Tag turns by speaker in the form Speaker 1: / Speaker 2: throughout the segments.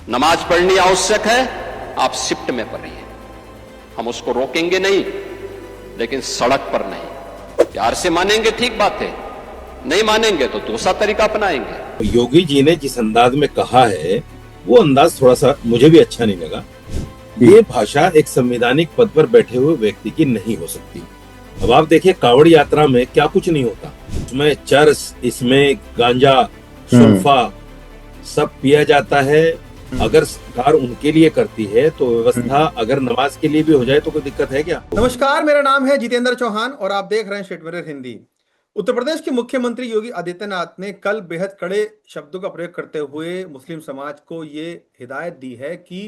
Speaker 1: नमाज पढ़नी आवश्यक है, आप शिफ्ट में पढ़िए, हम उसको रोकेंगे नहीं, लेकिन सड़क पर नहीं। प्यार से मानेंगे ठीक बात है, नहीं मानेंगे तो दूसरा तरीका अपनाएंगे।
Speaker 2: योगी जी ने जिस अंदाज में कहा है वो अंदाज थोड़ा सा मुझे भी अच्छा नहीं लगा। ये भाषा एक संवैधानिक पद पर बैठे हुए व्यक्ति की नहीं हो सकती। अब आप देखिए कांवड़ यात्रा में क्या कुछ नहीं होता, उसमें चरस, इसमें गांजा, सुल्फा सब पिया जाता है। अगर सरकार उनके लिए करती है तो व्यवस्था अगर नमाज के लिए भी हो जाए तो कोई दिक्कत है क्या?
Speaker 3: नमस्कार, मेरा नाम है जितेंद्र चौहान और आप देख रहे हैं स्टेट मिरर हिंदी। उत्तर प्रदेश के मुख्यमंत्री योगी आदित्यनाथ ने कल बेहद कड़े शब्दों का प्रयोग करते हुए मुस्लिम समाज को ये हिदायत दी है कि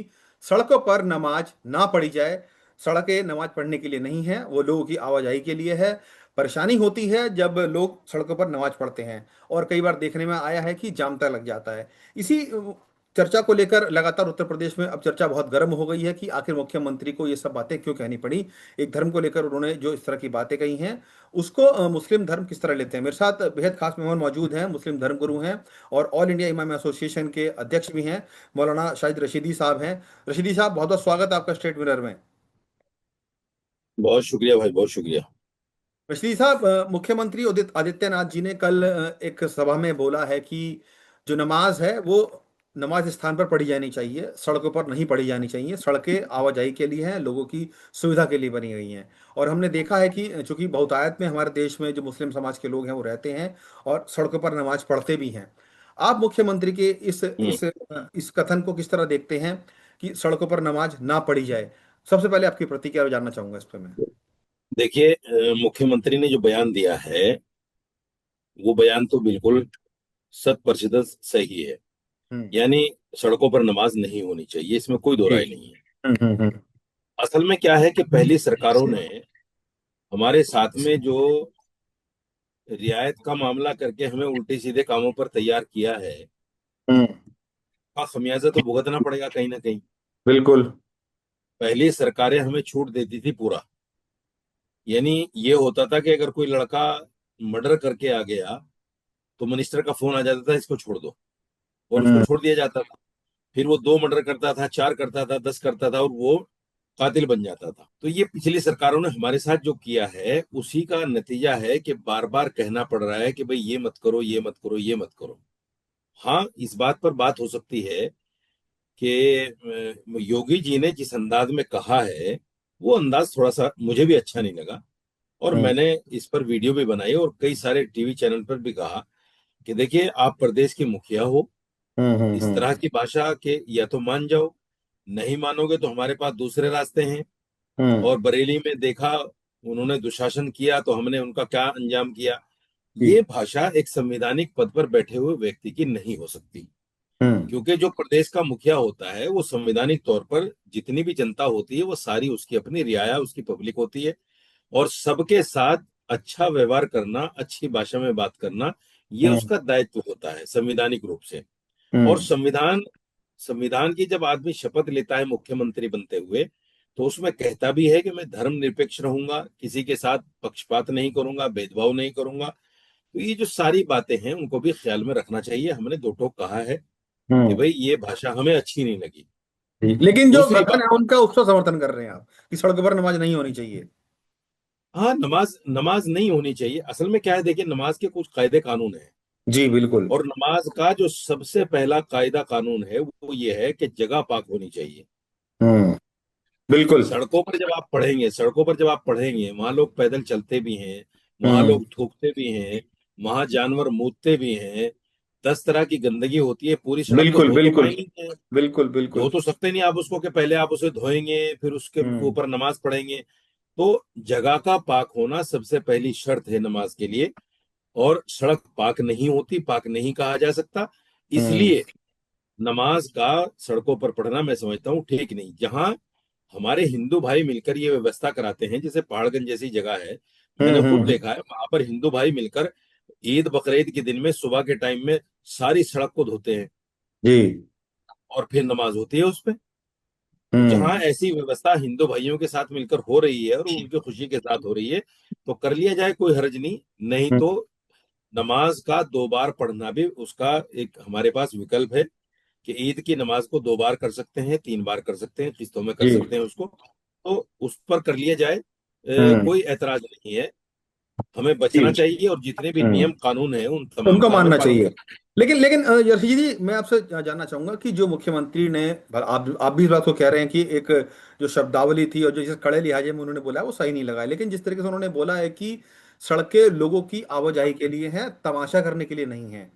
Speaker 3: सड़कों पर नमाज ना पढ़ी जाए। सड़कें नमाज पढ़ने के लिए नहीं है, वो लोगों की आवाजाही के लिए है। परेशानी होती है जब लोग सड़कों पर नमाज पढ़ते हैं और कई बार देखने में आया है कि जाम तक लग जाता है। इसी चर्चा को लेकर लगातार उत्तर प्रदेश में अब चर्चा बहुत गर्म हो गई है कि आखिर मुख्यमंत्री को ये सब बातें क्यों कहनी पड़ी। एक धर्म को लेकर उन्होंने जो इस तरह की बातें कही हैं उसको मुस्लिम धर्म किस तरह लेते हैं। मेरे साथ बेहद खास मेहमान मौजूद हैं, मुस्लिम धर्म गुरु हैं और ऑल इंडिया इमाम एसोसिएशन के अध्यक्ष भी हैं, मौलाना शाहिद रशीदी साहब हैं। रशीदी साहब, बहुत बहुत स्वागत है आपका स्टेट मिरर में।
Speaker 2: बहुत शुक्रिया भाई, बहुत शुक्रिया।
Speaker 3: रशीदी साहब, मुख्यमंत्री आदित्यनाथ जी ने कल एक सभा में बोला है कि जो नमाज है वो नमाज स्थान पर पढ़ी जानी चाहिए, सड़कों पर नहीं पढ़ी जानी चाहिए। सड़कें आवाजाही के लिए हैं, लोगों की सुविधा के लिए बनी हुई हैं। और हमने देखा है कि चूंकि बहुतायत में हमारे देश में जो मुस्लिम समाज के लोग हैं वो रहते हैं और सड़कों पर नमाज पढ़ते भी हैं। आप मुख्यमंत्री के इस कथन को किस तरह देखते हैं कि सड़कों पर नमाज ना पढ़ी जाए? सबसे पहले आपकी प्रतिक्रिया जानना चाहूंगा इस पर मैं।
Speaker 2: देखिए, मुख्यमंत्री ने जो बयान दिया है वो बयान तो बिल्कुल 100% सही है।
Speaker 3: हम्म।
Speaker 2: यानी सड़कों पर नमाज नहीं होनी चाहिए, इसमें कोई दो
Speaker 3: जी।
Speaker 2: राय नहीं है। असल में क्या है कि पहली सरकारों ने हमारे साथ में जो रियायत का मामला करके हमें उल्टे सीधे कामों पर तैयार किया है,
Speaker 3: हम्म।
Speaker 2: का खमियाजा तो भुगतना पड़ेगा कहीं ना कहीं।
Speaker 3: बिल्कुल।
Speaker 2: पहली सरकारें हमें छूट देती थी पूरा। यानी ये होता था कि अगर कोई लड़का मर्डर करके आ गया तो मिनिस्टर का फोन आ जाता था, इसको छोड़ दो, और उसको
Speaker 3: हम्म।
Speaker 2: छोड़ दिया जाता था। फिर वो 2 मर्डर करता था, 4 करता था, 10 करता था और वो कातिल बन जाता था। तो ये पिछली सरकारों ने हमारे साथ जो किया है उसी का नतीजा है कि बार बार कहना पड़ रहा है कि भाई ये मत करो, ये मत करो, ये मत करो। हाँ, इस बात पर बात हो सकती है कि योगी जी ने जिस अंदाज में कहा है वो अंदाज थोड़ा सा मुझे भी अच्छा नहीं लगा। और
Speaker 3: हम्म।
Speaker 2: मैंने इस पर वीडियो भी बनाई और कई सारे टीवी चैनल पर भी कहा कि देखिए, आप प्रदेश के मुखिया हो,
Speaker 3: हम्म।
Speaker 2: इस तरह की भाषा के या तो मान जाओ, नहीं मानोगे तो हमारे पास दूसरे रास्ते हैं।
Speaker 3: हम्म।
Speaker 2: और बरेली में देखा, उन्होंने दुशासन किया तो हमने उनका क्या अंजाम किया।
Speaker 3: जी।
Speaker 2: ये भाषा एक संवैधानिक पद पर बैठे हुए व्यक्ति की नहीं हो सकती।
Speaker 3: हम्म।
Speaker 2: क्योंकि जो प्रदेश का मुखिया होता है वो संवैधानिक तौर पर जितनी भी जनता होती है वो सारी उसकी अपनी रियाया, उसकी पब्लिक होती है। और सबके साथ अच्छा व्यवहार करना, अच्छी भाषा में बात करना, ये
Speaker 3: हम्म।
Speaker 2: उसका दायित्व होता है संवैधानिक रूप से। और
Speaker 3: हम्म।
Speaker 2: संविधान संविधान की जब आदमी शपथ लेता है मुख्यमंत्री बनते हुए, तो उसमें कहता भी है कि मैं धर्मनिरपेक्ष रहूंगा, किसी के साथ पक्षपात नहीं करूंगा, भेदभाव नहीं करूंगा। तो ये जो सारी बातें हैं उनको भी ख्याल में रखना चाहिए। हमने दो टोक कहा है कि
Speaker 3: हम्म।
Speaker 2: भाई ये भाषा हमें अच्छी नहीं लगी।
Speaker 3: जी, लेकिन जो
Speaker 2: दूसरी
Speaker 3: कथन
Speaker 2: बात,
Speaker 3: है उनका उसका समर्थन कर रहे हैं आप कि सड़कों पर नमाज नहीं होनी चाहिए।
Speaker 2: हाँ, नमाज नमाज नहीं होनी चाहिए। असल में क्या है, देखिए, नमाज के कुछ कायदे कानून है।
Speaker 3: जी बिल्कुल।
Speaker 2: और नमाज का जो सबसे पहला कायदा कानून है वो ये है कि जगह पाक होनी चाहिए।
Speaker 3: हम्म। बिल्कुल।
Speaker 2: सड़कों पर जब आप पढ़ेंगे, वहां लोग पैदल चलते भी हैं, वहां
Speaker 3: हम्म।
Speaker 2: लोग थूकते भी हैं, वहां जानवर मूतते भी हैं। 10 तरह की गंदगी होती है, पूरी सड़क को
Speaker 3: बिल्कुल
Speaker 2: धो तो
Speaker 3: बिल्कुल
Speaker 2: पाएंगे,
Speaker 3: बिल्कुल
Speaker 2: धो
Speaker 3: बिल्कुल।
Speaker 2: तो सकते नहीं आप उसको कि पहले आप उसे धोएंगे फिर उसके
Speaker 3: हम्म।
Speaker 2: ऊपर नमाज पढ़ेंगे। तो जगह का पाक होना सबसे पहली शर्त है नमाज के लिए। और सड़क पाक नहीं होती, पाक नहीं कहा जा सकता।
Speaker 3: हम्म।
Speaker 2: इसलिए नमाज का सड़कों पर पढ़ना मैं समझता हूँ ठीक नहीं। जहां हमारे हिंदू भाई मिलकर ये व्यवस्था कराते हैं, जैसे पहाड़गंज जैसी जगह है, मैंने खुद
Speaker 3: हम्म।
Speaker 2: देखा है, वहां पर हिंदू भाई मिलकर ईद बकरीद के दिन में सुबह के टाइम में सारी सड़क को धोते हैं
Speaker 3: जी।
Speaker 2: और फिर नमाज होती है उस पे। तो
Speaker 3: हम्म।
Speaker 2: जहां ऐसी व्यवस्था हिंदू भाइयों के साथ मिलकर हो रही है और उनकी खुशी के साथ हो रही है तो कर लिया जाए, कोई हर्ज नहीं। नहीं तो नमाज का 2 बार पढ़ना भी उसका एक हमारे पास विकल्प है। कि ईद की नमाज को 2 बार कर सकते हैं, 3 बार कर सकते हैं, किस्तों में कर
Speaker 3: जी।
Speaker 2: सकते हैं उसको, तो उस पर कर लिया जाए,
Speaker 3: हम्म।
Speaker 2: कोई ऐतराज नहीं है। हमें
Speaker 3: जी।
Speaker 2: बचना चाहिए और जितने भी
Speaker 3: हम्म।
Speaker 2: नियम कानून है उन तमाम
Speaker 3: उनको
Speaker 2: का हमें
Speaker 3: मानना
Speaker 2: पालन
Speaker 3: चाहिए।
Speaker 2: करना चाहिए।
Speaker 3: लेकिन यशी जी, मैं आपसे जानना चाहूंगा कि जो मुख्यमंत्री ने, आप भी इस बात को कह रहे हैं कि एक जो शब्दावली थी और जो जिस कड़े लिहाजे में उन्होंने बोला है वो सही नहीं लगा है, लेकिन जिस तरीके से उन्होंने बोला है कि सड़कें लोगों की आवाजाही के लिए हैं, तमाशा करने के लिए नहीं है,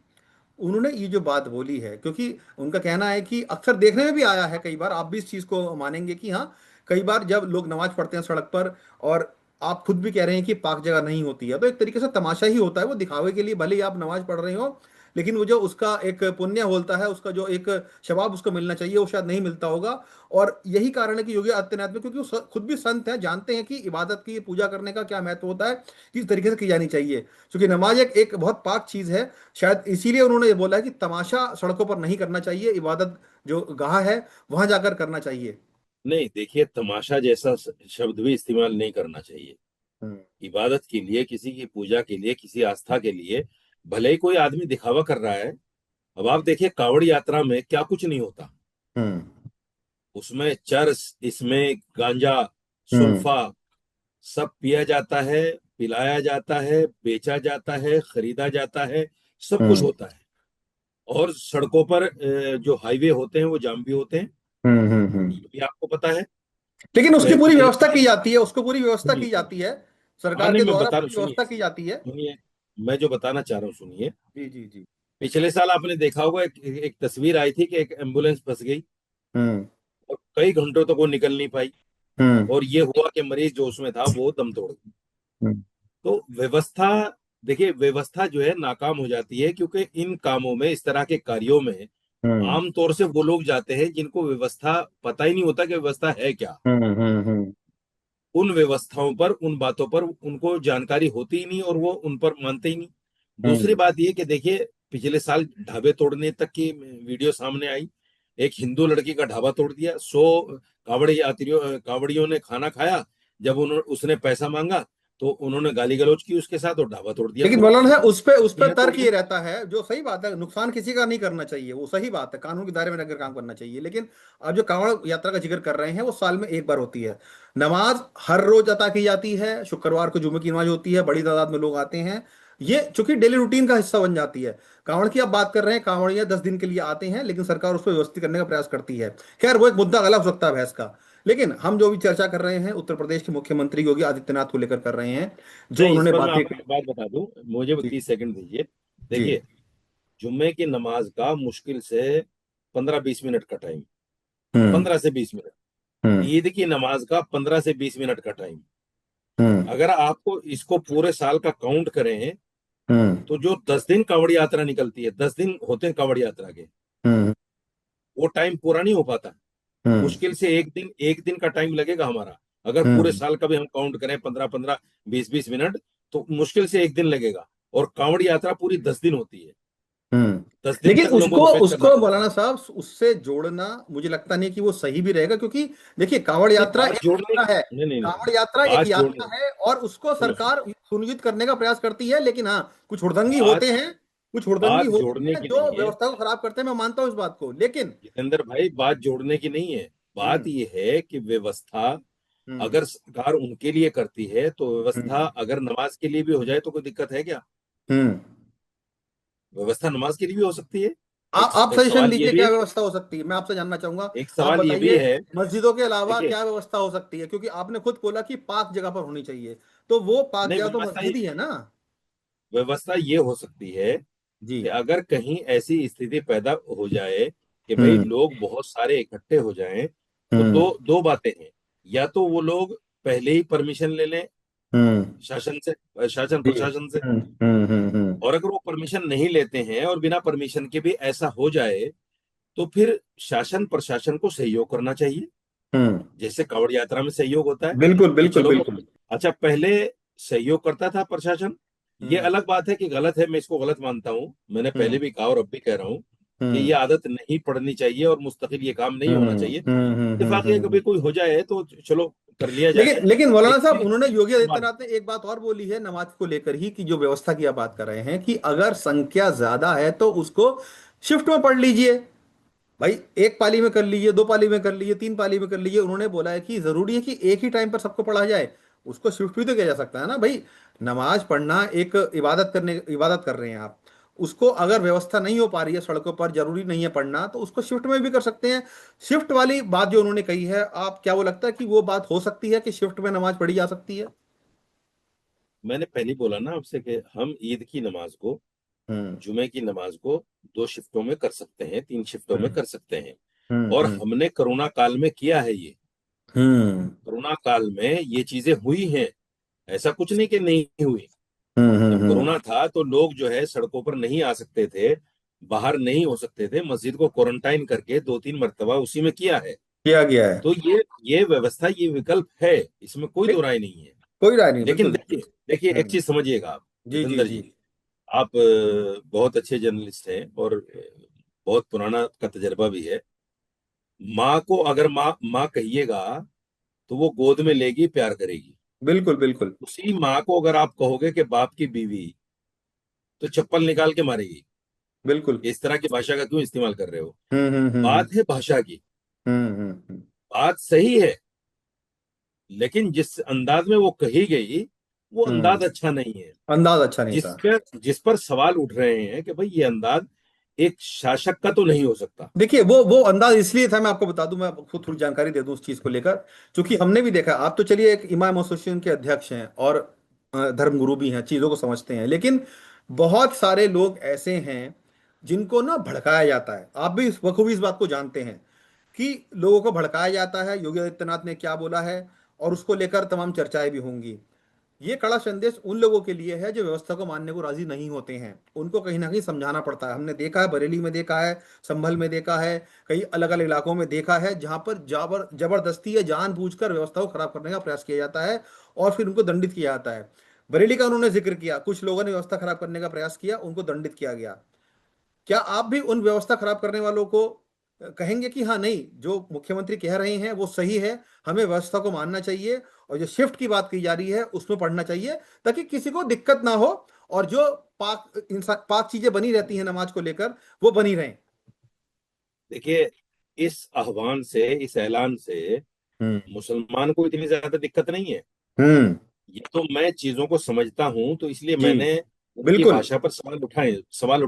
Speaker 3: उन्होंने ये जो बात बोली है, क्योंकि उनका कहना है कि अक्सर देखने में भी आया है, कई बार आप भी इस चीज को मानेंगे कि हाँ, कई बार जब लोग नमाज पढ़ते हैं सड़क पर, और आप खुद भी कह रहे हैं कि पाक जगह नहीं होती है, तो एक तरीके से तमाशा ही होता है, वो दिखावे के लिए भले ही आप नमाज पढ़ रहे हो, लेकिन वो जो उसका एक पुण्य होता है, उसका जो एक शवाब उसको मिलना चाहिए, वो शायद नहीं मिलता होगा। और यही कारण है कि योगी आदित्यनाथ में, क्योंकि वो खुद भी संत हैं, जानते हैं कि इबादत की, पूजा करने का क्या महत्व होता है, किस तरीके से की जानी चाहिए, क्योंकि नमाज एक बहुत पाक चीज है। शायद इसीलिए उन्होंने ये बोला है कि तमाशा सड़कों पर नहीं करना चाहिए, इबादत जो गाह है वहां जाकर करना चाहिए।
Speaker 2: नहीं, देखिए, तमाशा जैसा शब्द भी इस्तेमाल नहीं करना चाहिए।
Speaker 3: हम्म।
Speaker 2: इबादत के लिए, किसी की पूजा के लिए, किसी आस्था के लिए भले ही कोई आदमी दिखावा कर रहा है। अब आप देखिए, कावड़ यात्रा में क्या कुछ नहीं होता।
Speaker 3: हम्म।
Speaker 2: उसमें चरस, इसमें गांजा,
Speaker 3: हम्म।
Speaker 2: सुल्फा सब पिया जाता है, पिलाया जाता है, बेचा जाता है, खरीदा जाता है, सब कुछ
Speaker 3: हम्म।
Speaker 2: होता है। और सड़कों पर जो हाईवे होते हैं वो जाम भी होते हैं,
Speaker 3: हम्म।
Speaker 2: ये भी आपको पता है।
Speaker 3: लेकिन उसकी पूरी
Speaker 2: पिछले
Speaker 3: व्यवस्था
Speaker 2: साल,
Speaker 3: की जाती है, उसको पूरी व्यवस्था
Speaker 2: सुनिए
Speaker 3: की
Speaker 2: सुनिए,
Speaker 3: जाती है,
Speaker 2: हाँ
Speaker 3: सरकार
Speaker 2: नहीं,
Speaker 3: के
Speaker 2: मैं
Speaker 3: द्वारा
Speaker 2: बता रहा हूँ,
Speaker 3: पूरी
Speaker 2: सुनिए
Speaker 3: व्यवस्था की जाती है।
Speaker 2: सुनिए, मैं जो बताना चाह रहा हूँ सुनिए।
Speaker 3: जी जी जी।
Speaker 2: पिछले साल आपने देखा होगा, एक तस्वीर आई थी कि एक एम्बुलेंस फंस गई
Speaker 3: हम्म।
Speaker 2: और कई घंटों तक वो निकल नहीं पाई,
Speaker 3: हम्म।
Speaker 2: और ये हुआ कि मरीज जो उसमें था वो दम तोड़ गया।
Speaker 3: हम्म।
Speaker 2: तो व्यवस्था, देखिए, व्यवस्था जो है नाकाम हो जाती है, क्योंकि इन कामों में, इस तरह के कार्यों में
Speaker 3: हम्म।
Speaker 2: आमतौर से वो लोग जाते हैं जिनको व्यवस्था पता ही नहीं होता कि व्यवस्था है क्या।
Speaker 3: हम्म।
Speaker 2: उन व्यवस्थाओं पर, उन बातों पर उनको जानकारी होती ही नहीं और वो उन पर मानते ही नहीं। दूसरी
Speaker 3: हम्म।
Speaker 2: बात ये कि देखिए, पिछले साल ढाबे तोड़ने तक की वीडियो सामने आई। एक हिंदू लड़की का ढाबा तोड़ दिया, 100 कावड़ियों ने खाना खाया। जब उन्होंने उसने पैसा मांगा तो उन्होंने गाली गलौज की उसके साथ और ढाबा तोड़ दिया
Speaker 3: लेकिन
Speaker 2: पूरा।
Speaker 3: मौलाना साहब, उस पे
Speaker 2: यह तोड़
Speaker 3: तर्क
Speaker 2: दिया।
Speaker 3: ये रहता है, जो सही बात है, नुकसान किसी का नहीं करना चाहिए, वो सही बात है, कानून के दायरे में रहकर काम करना चाहिए, लेकिन आप जो कांवड़ यात्रा का जिक्र कर रहे हैं, वो साल में एक बार होती है। नमाज हर रोज अता की जाती है, शुक्रवार को जुमे की नमाज होती है, बड़ी तादाद में लोग आते हैं, ये चूंकि डेली रूटीन का हिस्सा बन जाती है। कांवड़ की आप बात कर रहे हैं, कांवड़िया 10 दिन के लिए आते हैं, लेकिन सरकार उसको व्यवस्थित करने का प्रयास करती है। खैर, वो एक मुद्दा अलग हो सकता है बहस का। लेकिन हम जो भी चर्चा कर रहे हैं, उत्तर प्रदेश के मुख्यमंत्री योगी आदित्यनाथ को लेकर कर रहे हैं, जो
Speaker 2: नहीं, इस
Speaker 3: उन्होंने
Speaker 2: पर मैं
Speaker 3: बातें
Speaker 2: आपको
Speaker 3: कही।
Speaker 2: एक बात बता दूं, मुझे
Speaker 3: जी
Speaker 2: 30 सेकंड दीजिए।
Speaker 3: जी।
Speaker 2: देखिए, जुम्मे की नमाज का मुश्किल से 15-20 मिनट का टाइम,
Speaker 3: हम्म।
Speaker 2: 15 से 20 मिनट।
Speaker 3: हम्म।
Speaker 2: ईद की नमाज का 15 से 20 मिनट का टाइम।
Speaker 3: हम्म।
Speaker 2: अगर आपको इसको पूरे साल का काउंट करें
Speaker 3: हम्म।
Speaker 2: तो जो 10 दिन कावड़ यात्रा निकलती है, 10 दिन होते हैं कावड़ यात्रा के,
Speaker 3: हम्म।
Speaker 2: वो टाइम पूरा नहीं हो पाता।
Speaker 3: हम्म।
Speaker 2: मुश्किल से एक दिन का टाइम लगेगा हमारा। अगर पूरे
Speaker 3: हम्म।
Speaker 2: साल का भी हम काउंट करें, 15-15, 20-20 मिनट, तो मुश्किल से एक दिन लगेगा। और कांवड़ यात्रा पूरी 10 दिन होती है।
Speaker 3: हम्म।
Speaker 2: 10 दिन
Speaker 3: लेकिन
Speaker 2: तक लोगों
Speaker 3: उसको
Speaker 2: को वेट करना
Speaker 3: उसको
Speaker 2: पड़ता है।
Speaker 3: मौलाना साहब, उससे जोड़ना मुझे लगता नहीं कि वो सही भी रहेगा, क्योंकि देखिए, कांवड़
Speaker 2: नहीं,
Speaker 3: यात्रा
Speaker 2: बात
Speaker 3: एक
Speaker 2: जोड़ने
Speaker 3: यात्रा है।
Speaker 2: नहीं नहीं नहीं,
Speaker 3: कांवड़ यात्रा एक
Speaker 2: बात
Speaker 3: यात्रा
Speaker 2: जोड़ने,
Speaker 3: है, और उसको
Speaker 2: सुनो सुनो,
Speaker 3: सरकार सुनिश्चित करने का प्रयास करती है, लेकिन हाँ, कुछ हुड़दंगी
Speaker 2: बात
Speaker 3: होते हैं, कुछ हुड़दंगी
Speaker 2: बात
Speaker 3: होते
Speaker 2: जोड़ने
Speaker 3: हैं
Speaker 2: की
Speaker 3: जो
Speaker 2: नहीं है।
Speaker 3: व्यवस्था को खराब करते हैं, मैं मानता हूँ इस बात को, लेकिन
Speaker 2: जितेंद्र भाई, बात जोड़ने की नहीं है। बात
Speaker 3: हम्म।
Speaker 2: ये है कि व्यवस्था
Speaker 3: हम्म।
Speaker 2: अगर सरकार उनके लिए करती है तो व्यवस्था
Speaker 3: हम्म।
Speaker 2: अगर नमाज के लिए भी हो जाए तो कोई दिक्कत है क्या?
Speaker 3: हम्म।
Speaker 2: व्यवस्था नमाज के लिए भी हो सकती है।
Speaker 3: आप
Speaker 2: एक
Speaker 3: सजेशन
Speaker 2: सवाल ये
Speaker 3: दीजिए,
Speaker 2: भी है
Speaker 3: क्या
Speaker 2: कि,
Speaker 3: व्यवस्था हो सकती है, मैं आपसे जानना चाहूंगा।
Speaker 2: एक
Speaker 3: आप
Speaker 2: सवाल ये भी
Speaker 3: बताइए,
Speaker 2: है,
Speaker 3: मस्जिदों के अलावा
Speaker 2: देखिए,
Speaker 3: क्या व्यवस्था हो सकती है, क्योंकि आपने खुद बोला कि पाक जगह पर होनी चाहिए, तो वो पाक
Speaker 2: नहीं,
Speaker 3: जगह तो
Speaker 2: व्यवस्था
Speaker 3: मस्जिद ही है ना।
Speaker 2: व्यवस्था ये हो सकती है
Speaker 3: जी।
Speaker 2: कि अगर कहीं ऐसी स्थिति पैदा हो जाए कि भाई
Speaker 3: हम्म।
Speaker 2: लोग बहुत सारे इकट्ठे हो जाएं, तो
Speaker 3: हम्म।
Speaker 2: दो दो बातें हैं। या तो वो लोग पहले ही परमिशन ले लें
Speaker 3: हम्म।
Speaker 2: शासन से, शासन
Speaker 3: जी।
Speaker 2: प्रशासन से।
Speaker 3: हम्म।
Speaker 2: और अगर वो परमिशन नहीं लेते हैं और बिना परमिशन के भी ऐसा हो जाए, तो फिर शासन प्रशासन को सहयोग करना चाहिए,
Speaker 3: हम्म।
Speaker 2: जैसे कांवड़ यात्रा में सहयोग होता है
Speaker 3: बिल्कुल
Speaker 2: कि
Speaker 3: बिल्कुल
Speaker 2: चलो भाई।
Speaker 3: बिल्कुल।
Speaker 2: अच्छा, पहले सहयोग करता था प्रशासन, ये
Speaker 3: हम्म।
Speaker 2: अलग बात है कि गलत है, मैं इसको गलत मानता हूं। मैंने पहले
Speaker 3: हम्म।
Speaker 2: भी कहा और अब भी कह रहा हूं कि ये
Speaker 3: हम्म।
Speaker 2: आदत नहीं पड़नी चाहिए और मुस्तकिल ये काम नहीं होना चाहिए। इत्तेफाक ये कभी
Speaker 3: हम्म।
Speaker 2: कोई हो जाए तो चलो, कर लिया जाए।
Speaker 3: लेकिन मौलाना
Speaker 2: एक
Speaker 3: साहब,
Speaker 2: चीज
Speaker 3: उन्होंने, योगी
Speaker 2: मान,
Speaker 3: आदित्यनाथ ने एक बात और बोली है नमाज को लेकर ही, कि जो व्यवस्था की आप बात कर रहे हैं, कि अगर संख्या ज्यादा है तो उसको शिफ्ट में पढ़ लीजिए। भाई एक पाली में कर लीजिए, दो पाली में कर लीजिए, तीन पाली में कर लीजिए, उन्होंने बोला है कि जरूरी है कि एक ही टाइम पर सबको पढ़ा जाए। उसको शिफ्ट भी तो किया जा सकता है ना भाई। नमाज पढ़ना एक इबादत कर रहे हैं आप। उसको अगर व्यवस्था नहीं हो पा रही है सड़कों पर, जरूरी नहीं है पढ़ना, तो उसको शिफ्ट में भी कर सकते हैं। शिफ्ट वाली बात जो उन्होंने कही है, आप क्या वो लगता है कि वो बात हो सकती है कि शिफ्ट में नमाज पढ़ी जा सकती है?
Speaker 2: मैंने पहले बोला ना आपसे कि हम ईद की नमाज को,
Speaker 3: हम्म।
Speaker 2: जुमे की नमाज को 2 शिफ्टों में कर सकते हैं, 3 शिफ्टों में
Speaker 3: हम्म।
Speaker 2: कर सकते हैं। और
Speaker 3: हम्म।
Speaker 2: हमने कोरोना काल में किया है ये।
Speaker 3: हम्म।
Speaker 2: कोरोना काल में ये चीजें हुई हैं, ऐसा कुछ नहीं कि नहीं हुई।
Speaker 3: हम्म।
Speaker 2: जब
Speaker 3: हम्म।
Speaker 2: कोरोना था तो लोग जो है सड़कों पर नहीं आ सकते थे, बाहर नहीं हो सकते थे, मस्जिद को क्वारंटाइन करके 2-3 मरतबा उसी में किया है।
Speaker 3: किया गया है।
Speaker 2: तो ये व्यवस्था, ये विकल्प है, इसमें कोई दो राय नहीं है।
Speaker 3: कोई राय नहीं,
Speaker 2: लेकिन
Speaker 3: बिल्कुल
Speaker 2: देखिए,
Speaker 3: बिल्कुल।
Speaker 2: देखिए एक
Speaker 3: हम्म।
Speaker 2: चीज समझिएगा आप,
Speaker 3: जी जी
Speaker 2: जितेंद्र
Speaker 3: जी।
Speaker 2: जी, आप बहुत अच्छे जर्नलिस्ट हैं और बहुत पुराना का तजर्बा भी है। माँ को अगर माँ माँ कहिएगा तो वो गोद में लेगी, प्यार करेगी।
Speaker 3: बिल्कुल बिल्कुल।
Speaker 2: उसी माँ को अगर आप कहोगे कि बाप की बीवी, तो चप्पल निकाल के मारेगी।
Speaker 3: बिल्कुल।
Speaker 2: इस तरह की भाषा का क्यों इस्तेमाल कर रहे हो?
Speaker 3: हम्म।
Speaker 2: बात है भाषा की,
Speaker 3: हम्म।
Speaker 2: बात सही है, लेकिन जिस अंदाज में वो कही गई वो
Speaker 3: हम्म।
Speaker 2: अंदाज अच्छा नहीं है।
Speaker 3: अंदाज अच्छा नहीं था।
Speaker 2: जिस पर सवाल उठ रहे हैं कि भाई ये अंदाज एक शासक का तो नहीं हो सकता।
Speaker 3: देखिए वो अंदाज इसलिए था, मैं आपको बता दूं, मैं आपको थोड़ी जानकारी दे दूं उस चीज को लेकर। क्योंकि हमने भी देखा, आप तो चलिए एक इमाम एसोसिएशन के अध्यक्ष हैं और धर्मगुरु भी हैं, चीजों को समझते हैं, लेकिन बहुत सारे लोग ऐसे हैं जिनको ना भड़काया जाता है। आप भी बखूबी इस बात को जानते हैं कि लोगों को भड़काया जाता है, योगी आदित्यनाथ ने क्या बोला है, और उसको लेकर तमाम चर्चाएं भी होंगी। ये कड़ा संदेश उन लोगों के लिए है जो व्यवस्था को मानने को राजी नहीं होते हैं। उनको कहीं ना कहीं समझाना पड़ता है। हमने देखा है, बरेली में देखा है, संभल में देखा है, कई अलग अलग इलाकों में देखा है, जहां पर जबरदस्ती या जानबूझकर व्यवस्था को खराब करने का प्रयास किया जाता है और फिर उनको दंडित किया जाता है। बरेली का उन्होंने जिक्र किया, कुछ लोगों ने व्यवस्था खराब करने का प्रयास किया, उनको दंडित किया गया। क्या आप भी उन व्यवस्था खराब करने वालों को कहेंगे कि हाँ नहीं, जो मुख्यमंत्री कह रहे हैं वो सही है, हमें व्यवस्था को मानना चाहिए, और जो शिफ्ट की बात की जा रही है उसमें पढ़ना चाहिए, ताकि किसी को दिक्कत ना हो, और जो पाक चीजें बनी रहती हैं नमाज को लेकर, वो बनी रहें?
Speaker 2: देखिए, इस आह्वान से, इस ऐलान से
Speaker 3: हम्म।
Speaker 2: मुसलमान को इतनी ज्यादा दिक्कत नहीं है।
Speaker 3: हम्म।
Speaker 2: ये तो मैं चीजों को समझता हूं, तो इसलिए
Speaker 3: जी।
Speaker 2: मैंने उनकी
Speaker 3: बिल्कुल
Speaker 2: भाषा पर सवाल उठाए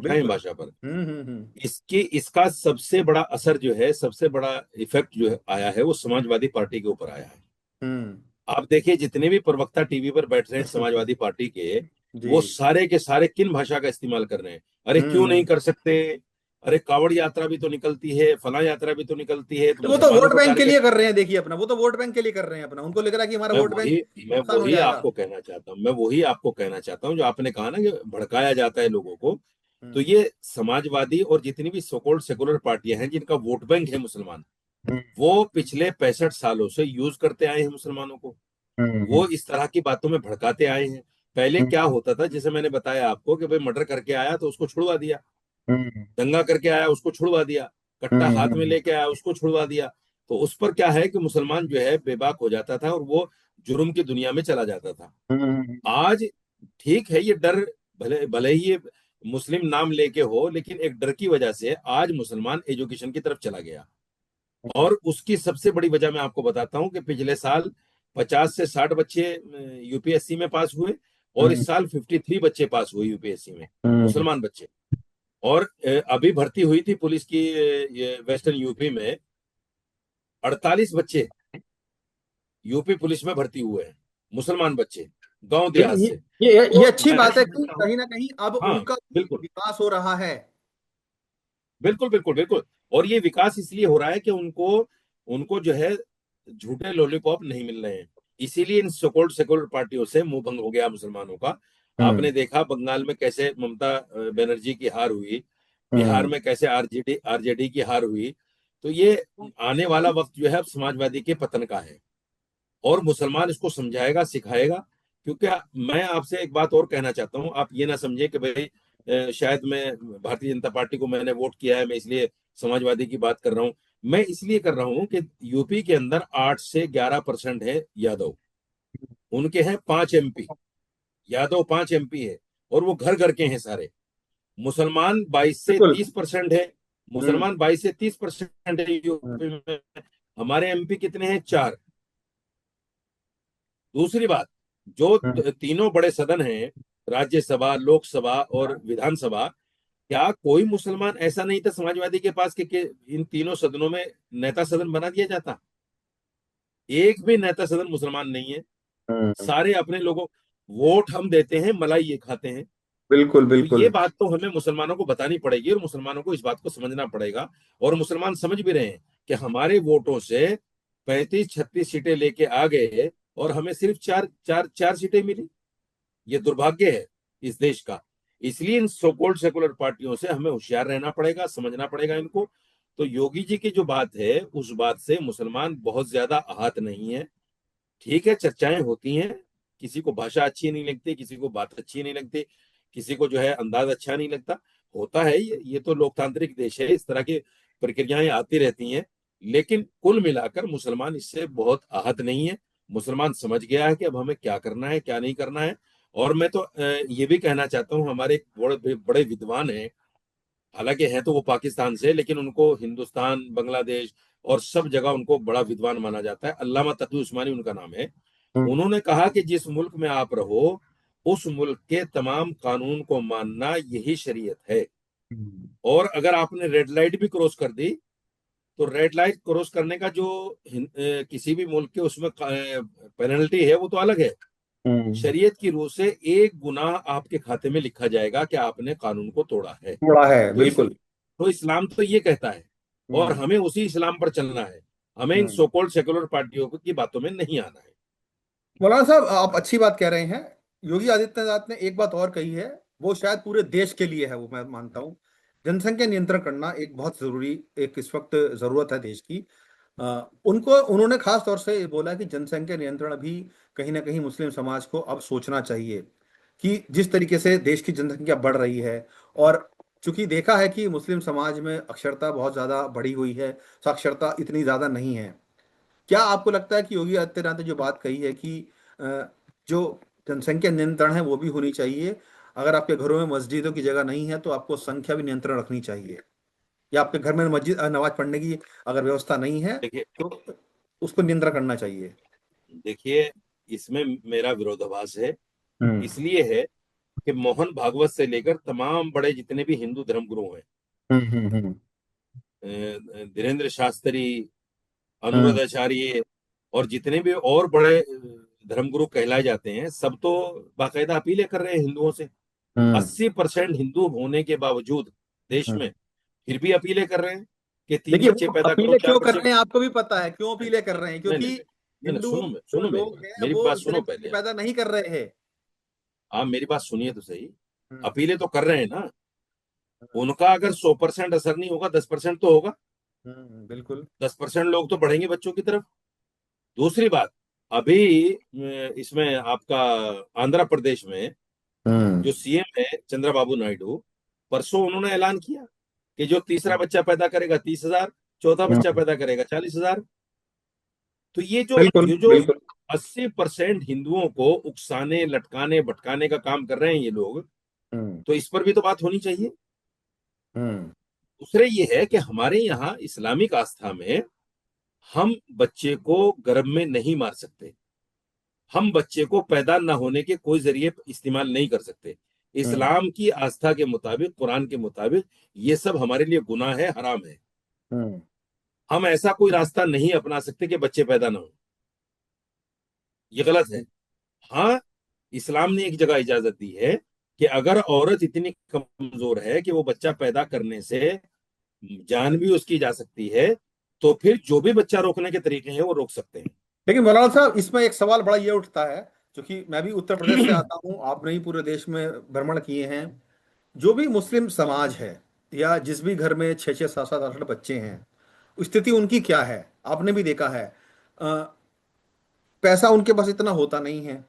Speaker 3: बिल्कुल।
Speaker 2: भाषा पर।
Speaker 3: हम्म।
Speaker 2: इसका सबसे बड़ा असर जो है, सबसे बड़ा इफेक्ट जो है आया है, वो समाजवादी पार्टी के ऊपर आया है।
Speaker 3: हम्म।
Speaker 2: आप देखिए, जितने भी प्रवक्ता टीवी पर बैठ रहे हैं समाजवादी पार्टी के,
Speaker 3: जी।
Speaker 2: वो सारे के सारे किन भाषा का इस्तेमाल कर रहे हैं? अरे क्यों नहीं
Speaker 3: हम्म।
Speaker 2: कर सकते? अरे कांवड़ यात्रा भी तो निकलती है, फला यात्रा भी तो निकलती है, तो
Speaker 3: तो वो तो
Speaker 2: मुसलमानों
Speaker 3: वोट
Speaker 2: को
Speaker 3: बैंक के लिए
Speaker 2: टारगेट।
Speaker 3: कर रहे हैं, देखिए अपना, वो तो वोट बैंक के लिए कर रहे हैं अपना, उनको लग रहा है कि हमारा
Speaker 2: मैं
Speaker 3: वोट बैंक
Speaker 2: वही मैं
Speaker 3: नुकसान हो
Speaker 2: वही
Speaker 3: जाएगा।
Speaker 2: आपको कहना चाहता हूँ, मैं वही आपको कहना चाहता हूँ, जो आपने कहा ना कि भड़काया जाता है लोगों को। तो
Speaker 3: हम्म।
Speaker 2: ये समाजवादी और जितनी भी सोकॉल्ड सेकुलर पार्टियां हैं जिनका वोट बैंक है मुसलमान,
Speaker 3: हम्म।
Speaker 2: वो पिछले 65 सालों से यूज करते आए हैं मुसलमानों को।
Speaker 3: हम्म।
Speaker 2: वो इस तरह की बातों में भड़काते आए हैं। पहले
Speaker 3: हम्म।
Speaker 2: क्या होता था, जैसे मैंने बताया आपको कि भाई मर्डर करके आया तो उसको छुड़वा दिया,
Speaker 3: हम्म।
Speaker 2: दंगा करके आया उसको छुड़वा दिया, कट्टा
Speaker 3: हम्म।
Speaker 2: हाथ में लेके आया उसको छुड़वा दिया। तो उस पर क्या है कि मुसलमान जो है बेबाक हो जाता था और वो जुर्म की दुनिया में चला जाता था।
Speaker 3: हम्म।
Speaker 2: आज ठीक है, ये डर, भले भले ही ये मुस्लिम नाम लेके हो, लेकिन एक डर की वजह से आज मुसलमान एजुकेशन की तरफ चला गया। और उसकी सबसे बड़ी वजह मैं आपको बताता हूं कि पिछले साल 50 से 60 बच्चे यूपीएससी में पास हुए, और
Speaker 3: हम्म।
Speaker 2: इस साल 53 बच्चे पास हुए यूपीएससी में,
Speaker 3: हम्म।
Speaker 2: मुसलमान बच्चे। और अभी भर्ती हुई थी पुलिस की, ये वेस्टर्न यूपी में 48 बच्चे यूपी पुलिस में भर्ती हुए हैं, मुसलमान बच्चे, गांव देहात
Speaker 3: ये
Speaker 2: से।
Speaker 3: ये
Speaker 2: तो
Speaker 3: अच्छी
Speaker 2: मैं
Speaker 3: बात है कि
Speaker 2: समझता हूँ,
Speaker 3: कहीं ना कहीं अब
Speaker 2: हाँ
Speaker 3: उनका
Speaker 2: बिल्कुल,
Speaker 3: विकास हो रहा है।
Speaker 2: बिल्कुल बिल्कुल बिल्कुल। और ये विकास इसलिए हो रहा है कि उनको उनको जो है झूठे लॉलीपॉप नहीं मिल रहे हैं। इसीलिए इन सोकॉल्ड सेकुलर पार्टियों से मुंह भंग हो गया मुसलमानों का।
Speaker 3: हम्म।
Speaker 2: आपने देखा बंगाल में कैसे ममता बनर्जी की हार हुई, बिहार
Speaker 3: हम्म।
Speaker 2: में कैसे आरजेडी आरजेडी की हार हुई। तो ये आने वाला वक्त जो है अब समाजवादी के पतन का है, और मुसलमान इसको समझाएगा, सिखाएगा। क्योंकि मैं आपसे एक बात और कहना चाहता हूं, आप ये ना समझे कि भाई शायद मैं भारतीय जनता पार्टी को मैंने वोट किया है, मैं इसलिए समाजवादी की बात कर रहा हूं। मैं इसलिए कर रहा हूं कि यूपी के अंदर 8 से 11% है यादव, उनके हैं 5 एमपी, यादव 5 एमपी है, और वो घर घर के हैं सारे। मुसलमान 22 से
Speaker 3: बिल्कुल।
Speaker 2: 30% है,
Speaker 3: हम्म।
Speaker 2: मुसलमान 22 से 30% है
Speaker 3: हम्म।
Speaker 2: यूपी में। हमारे एमपी कितने हैं? 4। दूसरी बात, जो
Speaker 3: हम्म।
Speaker 2: तीनों बड़े सदन हैं, राज्यसभा, लोकसभा और विधानसभा, क्या कोई मुसलमान ऐसा नहीं था समाजवादी के पास कि इन तीनों सदनों में नेता सदन बना दिया जाता? एक भी नेता सदन मुसलमान नहीं है।
Speaker 3: हम्म।
Speaker 2: सारे अपने लोगों, वोट हम देते हैं, मलाई ये खाते हैं।
Speaker 3: बिल्कुल
Speaker 2: तो ये
Speaker 3: बिल्कुल।
Speaker 2: बात तो हमें मुसलमानों को बतानी पड़ेगी और मुसलमानों को इस बात को समझना पड़ेगा। और मुसलमान समझ भी रहे हैं कि हमारे वोटों से 35-36 सीटें लेके आ गए और हमें सिर्फ चार चार चार सीटें मिली। ये दुर्भाग्य है इस देश का। इसलिए इन सोकोल्ड सेकुलर पार्टियों से हमें होशियार रहना पड़ेगा, समझना पड़ेगा इनको। तो योगी जी की जो बात है, उस बात से मुसलमान बहुत ज्यादा आहत नहीं है। ठीक है, चर्चाएं होती हैं, किसी को भाषा अच्छी नहीं लगती, किसी को बात अच्छी नहीं लगती, किसी को जो है अंदाज अच्छा नहीं लगता। होता है, ये तो लोकतांत्रिक देश है, इस तरह की प्रक्रियाएं आती रहती हैं। लेकिन कुल मिलाकर मुसलमान इससे बहुत आहत नहीं है। मुसलमान समझ गया है कि अब हमें क्या करना है, क्या नहीं करना है। और मैं तो ये भी कहना चाहता हूँ, हमारे एक बड़े बड़े विद्वान हैं, हालांकि हैं तो वो पाकिस्तान से, लेकिन उनको हिंदुस्तान, बांग्लादेश और सब जगह उनको बड़ा विद्वान माना जाता है। अल्लामा तकी उस्मानी उनका नाम है।
Speaker 3: हम्म।
Speaker 2: उन्होंने कहा कि जिस मुल्क में आप रहो, उस मुल्क के तमाम कानून को मानना यही शरीयत है।
Speaker 3: हम्म।
Speaker 2: और अगर आपने रेड लाइट भी क्रॉस कर दी, तो रेड लाइट क्रॉस करने का जो किसी भी मुल्क के उसमें पेनल्टी है, वो तो अलग है।
Speaker 3: हम्म।
Speaker 2: शरीयत की रूह से एक गुनाह आपके खाते में लिखा जाएगा कि आपने कानून को तोड़ा है।
Speaker 3: थोड़ा है
Speaker 2: तो
Speaker 3: बिल्कुल।
Speaker 2: इस्लाम तो ये कहता है, और
Speaker 3: हम्म।
Speaker 2: हमें उसी इस्लाम पर चलना है। हमें इन
Speaker 3: हम्म।
Speaker 2: सोकोल्ड सेकुलर पार्टियों की बातों में नहीं आना है।
Speaker 3: मौलाना साहब, आप अच्छी बात कह रहे हैं। योगी आदित्यनाथ ने एक बात और कही है, वो शायद पूरे देश के लिए है, वो मैं मानता हूँ। जनसंख्या नियंत्रण करना एक बहुत जरूरी, एक इस वक्त जरूरत है देश की। उनको उन्होंने खास तौर से बोला कि जनसंख्या नियंत्रण अभी कहीं ना कहीं मुस्लिम समाज को अब सोचना चाहिए कि जिस तरीके से देश की जनसंख्या बढ़ रही है, और चूंकि देखा है कि मुस्लिम समाज में अक्षरता बहुत ज्यादा बढ़ी हुई है, साक्षरता इतनी ज्यादा नहीं है। क्या आपको लगता है कि योगी आदित्यनाथ ने जो बात कही है कि अ, जो जनसंख्या नियंत्रण है वो भी होनी चाहिए, अगर आपके घरों में मस्जिदों की जगह नहीं है तो आपको संख्या भी नियंत्रण रखनी चाहिए, या आपके घर में मस्जिद नमाज पढ़ने की अगर व्यवस्था नहीं है
Speaker 2: देखिए
Speaker 3: तो उसको नियंत्रण करना चाहिए?
Speaker 2: देखिए इसमें मेरा विरोधाभास है।
Speaker 3: हम्म।
Speaker 2: इसलिए है कि मोहन भागवत से लेकर तमाम बड़े जितने भी हिंदू धर्मगुरु हैं,
Speaker 3: हम्म।
Speaker 2: धीरेन्द्र शास्त्री,
Speaker 3: हम्म।
Speaker 2: अनुराधाचार्य और जितने भी और बड़े धर्मगुरु कहलाए जाते हैं, सब तो बाकायदा अपीलें कर रहे हैं हिंदुओं से।
Speaker 3: हम्म।
Speaker 2: 80% हिंदू होने के बावजूद देश
Speaker 3: हम्म।
Speaker 2: में फिर भी अपीलें कर रहे हैं कि तीन
Speaker 3: देखिए,
Speaker 2: बच्चे
Speaker 3: वो
Speaker 2: पैदा करो,
Speaker 3: अपीलें
Speaker 2: चार
Speaker 3: क्यों कर
Speaker 2: बच्चे।
Speaker 3: रहे हैं आपको भी पता है, क्यों अपीलें कर रहे हैं?
Speaker 2: नहीं नहीं
Speaker 3: क्योंकि
Speaker 2: नहीं नहीं नहीं,
Speaker 3: हिंदू जो
Speaker 2: सुनो मेरी
Speaker 3: लोग
Speaker 2: बात,
Speaker 3: हैं
Speaker 2: मेरी
Speaker 3: वो
Speaker 2: बात
Speaker 3: इतने
Speaker 2: सुनो
Speaker 3: बच्चे
Speaker 2: पहले आप।
Speaker 3: पैदा नहीं कर रहे हैं।
Speaker 2: आप मेरी बात सुनिए तो सही।
Speaker 3: हम्म।
Speaker 2: अपीलें तो कर रहे हैं ना। उनका अगर 100% असर नहीं होगा, 10% तो होगा।
Speaker 3: बिल्कुल।
Speaker 2: 10% लोग तो बढ़ेंगे बच्चों की तरफ। दूसरी बात, अभी इसमें आपका आंध्र प्रदेश में
Speaker 3: हम्म।
Speaker 2: जो सीएम है चंद्रबाबू नायडू, परसों उन्होंने ऐलान किया कि जो तीसरा बच्चा पैदा करेगा 30,000, चौथा बच्चा
Speaker 3: हम्म।
Speaker 2: पैदा करेगा 40,000। तो
Speaker 3: बिल्कुल
Speaker 2: ये जो
Speaker 3: बिल्कुल।
Speaker 2: 80% हिंदुओं को उकसाने, लटकाने, भटकाने का काम कर रहे हैं ये लोग,
Speaker 3: हम्म।
Speaker 2: तो इस पर भी तो बात होनी चाहिए।
Speaker 3: हम्म।
Speaker 2: दूसरे ये है कि हमारे यहाँ इस्लामिक आस्था में हम बच्चे को गर्भ में नहीं मार सकते। हम बच्चे को पैदा न होने के कोई जरिए इस्तेमाल नहीं कर सकते।
Speaker 3: हम्म।
Speaker 2: इस्लाम की आस्था के मुताबिक, कुरान के मुताबिक, ये सब हमारे लिए गुनाह है, हराम है।
Speaker 3: हम्म।
Speaker 2: हम ऐसा कोई रास्ता नहीं अपना सकते कि बच्चे पैदा ना हो। ये गलत है। हाँ, इस्लाम ने एक जगह इजाजत दी है कि अगर औरत इतनी कमजोर है कि वो बच्चा पैदा करने से जान भी उसकी जा सकती है, तो फिर जो भी बच्चा रोकने के तरीके हैं वो रोक सकते हैं।
Speaker 3: लेकिन मौलाना साहब, इसमें एक सवाल बड़ा ये उठता है, क्योंकि मैं भी उत्तर प्रदेश से आता हूँ, आपने ही पूरे देश में भ्रमण किए हैं। जो भी मुस्लिम समाज है, या जिस भी घर में छः छः सात सात आठ आठ बच्चे हैं, स्थिति उनकी क्या है आपने भी देखा है। पैसा उनके पास इतना होता नहीं है,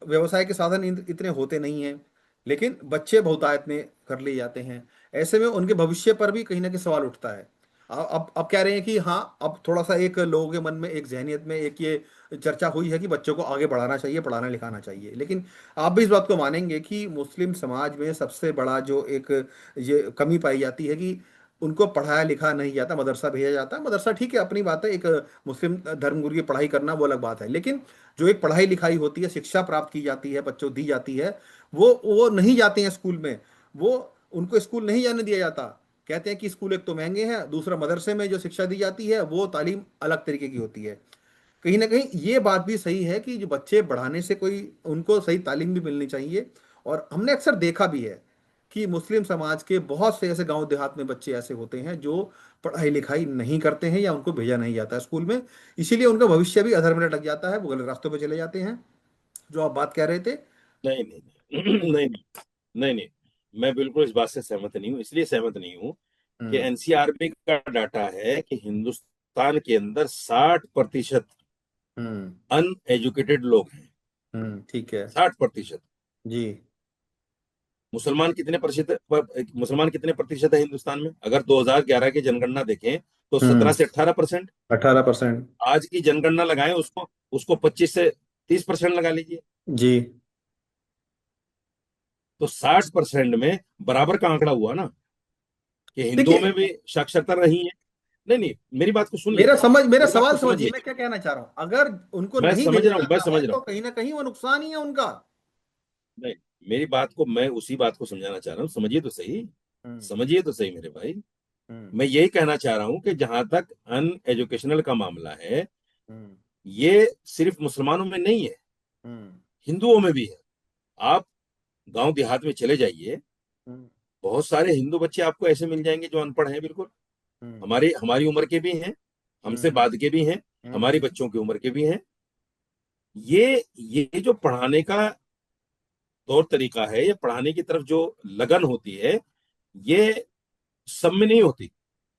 Speaker 3: व्यवसाय के साधन इतने होते नहीं हैं, लेकिन बच्चे बहुतायत में कर लिए जाते हैं। ऐसे में उनके भविष्य पर भी कहीं ना कहीं सवाल उठता है। अब कह रहे हैं कि हाँ, अब थोड़ा सा एक लोगों के मन में, एक जहनियत में एक ये चर्चा हुई है कि बच्चों को आगे बढ़ाना चाहिए, पढ़ाना लिखाना चाहिए। लेकिन आप भी इस बात को मानेंगे कि मुस्लिम समाज में सबसे बड़ा जो एक ये कमी पाई जाती है कि उनको पढ़ाया लिखा नहीं जाता, मदरसा भेजा जाता है। मदरसा ठीक है, अपनी बात है, एक मुस्लिम धर्मगुरु की पढ़ाई करना वो अलग बात है, लेकिन जो एक पढ़ाई लिखाई होती है, शिक्षा प्राप्त की जाती है, बच्चों दी जाती है, वो नहीं जाते हैं स्कूल में। वो उनको स्कूल नहीं जाने दिया जाता। कहते हैं कि स्कूल एक तो महंगे हैं, दूसरा मदरसे में जो शिक्षा दी जाती है वो तालीम अलग तरीके की होती है। कहीं ना कहीं ये बात भी सही है कि जो बच्चे बढ़ाने से कोई, उनको सही तालीम भी मिलनी चाहिए। और हमने अक्सर देखा भी है कि मुस्लिम समाज के बहुत से ऐसे गांव देहात में बच्चे ऐसे होते हैं जो पढ़ाई लिखाई नहीं करते हैं या उनको भेजा नहीं जाता है स्कूल में। इसीलिए उनका भविष्य भी अधर में लटक जाता है, वो गलत रास्तों पर चले जाते हैं, जो आप बात कह रहे थे।
Speaker 2: नहीं नहीं नहीं नहीं नहीं नहीं, मैं बिल्कुल इस बात से सहमत नहीं हूँ। इसलिए सहमत नहीं हूँ कि
Speaker 3: हम्म।
Speaker 2: एनसीआरबी का डाटा है कि हिंदुस्तान के अंदर 60%
Speaker 3: हम्म।
Speaker 2: अनएजुकेटेड लोग हैं।
Speaker 3: ठीक है।
Speaker 2: 60%।
Speaker 3: जी।
Speaker 2: मुसलमान कितने प्रतिशत है हिंदुस्तान में? अगर 2011 की जनगणना देखें तो 17 से 18%।
Speaker 3: 18%।
Speaker 2: आज की जनगणना लगाएं उसको, उसको 25 से 30% लगा लीजिए।
Speaker 3: जी।
Speaker 2: तो 60% में बराबर का आंकड़ा हुआ ना, कि हिंदुओं में
Speaker 3: देखिए,
Speaker 2: भी साक्षरता नहीं है। नहीं नहीं, मेरी बात को सुनिए,
Speaker 3: मेरा
Speaker 2: मेरी बात
Speaker 3: सवाल
Speaker 2: को
Speaker 3: समझिए,
Speaker 2: समझिए।
Speaker 3: मैं क्या कहना चाह रहा हूं। अगर उनको
Speaker 2: मैं
Speaker 3: नहीं
Speaker 2: समझ
Speaker 3: भेजा
Speaker 2: रहा हूँ, मैं
Speaker 3: जाता है
Speaker 2: समझ रहा
Speaker 3: तो
Speaker 2: हूँ।
Speaker 3: कहीं ना कहीं वो नुकसान ही है उनका।
Speaker 2: नहीं, मेरी बात को, मैं उसी बात को समझाना चाह रहा हूँ, समझिए तो सही।
Speaker 3: हम्म।
Speaker 2: समझिए तो सही मेरे भाई।
Speaker 3: हम्म।
Speaker 2: मैं यही कहना चाह रहा हूं कि जहां तक अनएजुकेशनल का मामला है,
Speaker 3: हम्म।
Speaker 2: ये सिर्फ मुसलमानों में नहीं है,
Speaker 3: हम्म।
Speaker 2: हिंदुओं में भी है। आप गांव देहात में चले जाइए,
Speaker 3: हम्म।
Speaker 2: बहुत सारे हिंदू बच्चे आपको ऐसे मिल जाएंगे जो अनपढ़ हैं बिल्कुल।
Speaker 3: हम्म।
Speaker 2: हमारी हमारी उम्र के भी हैं, हमसे
Speaker 3: हम्म।
Speaker 2: बाद के भी हैं, हमारी
Speaker 3: हम्म।
Speaker 2: बच्चों की उम्र के भी हैं। ये जो पढ़ाने का तौर तरीका है, ये पढ़ाने की तरफ जो लगन होती है, ये सब में नहीं होती।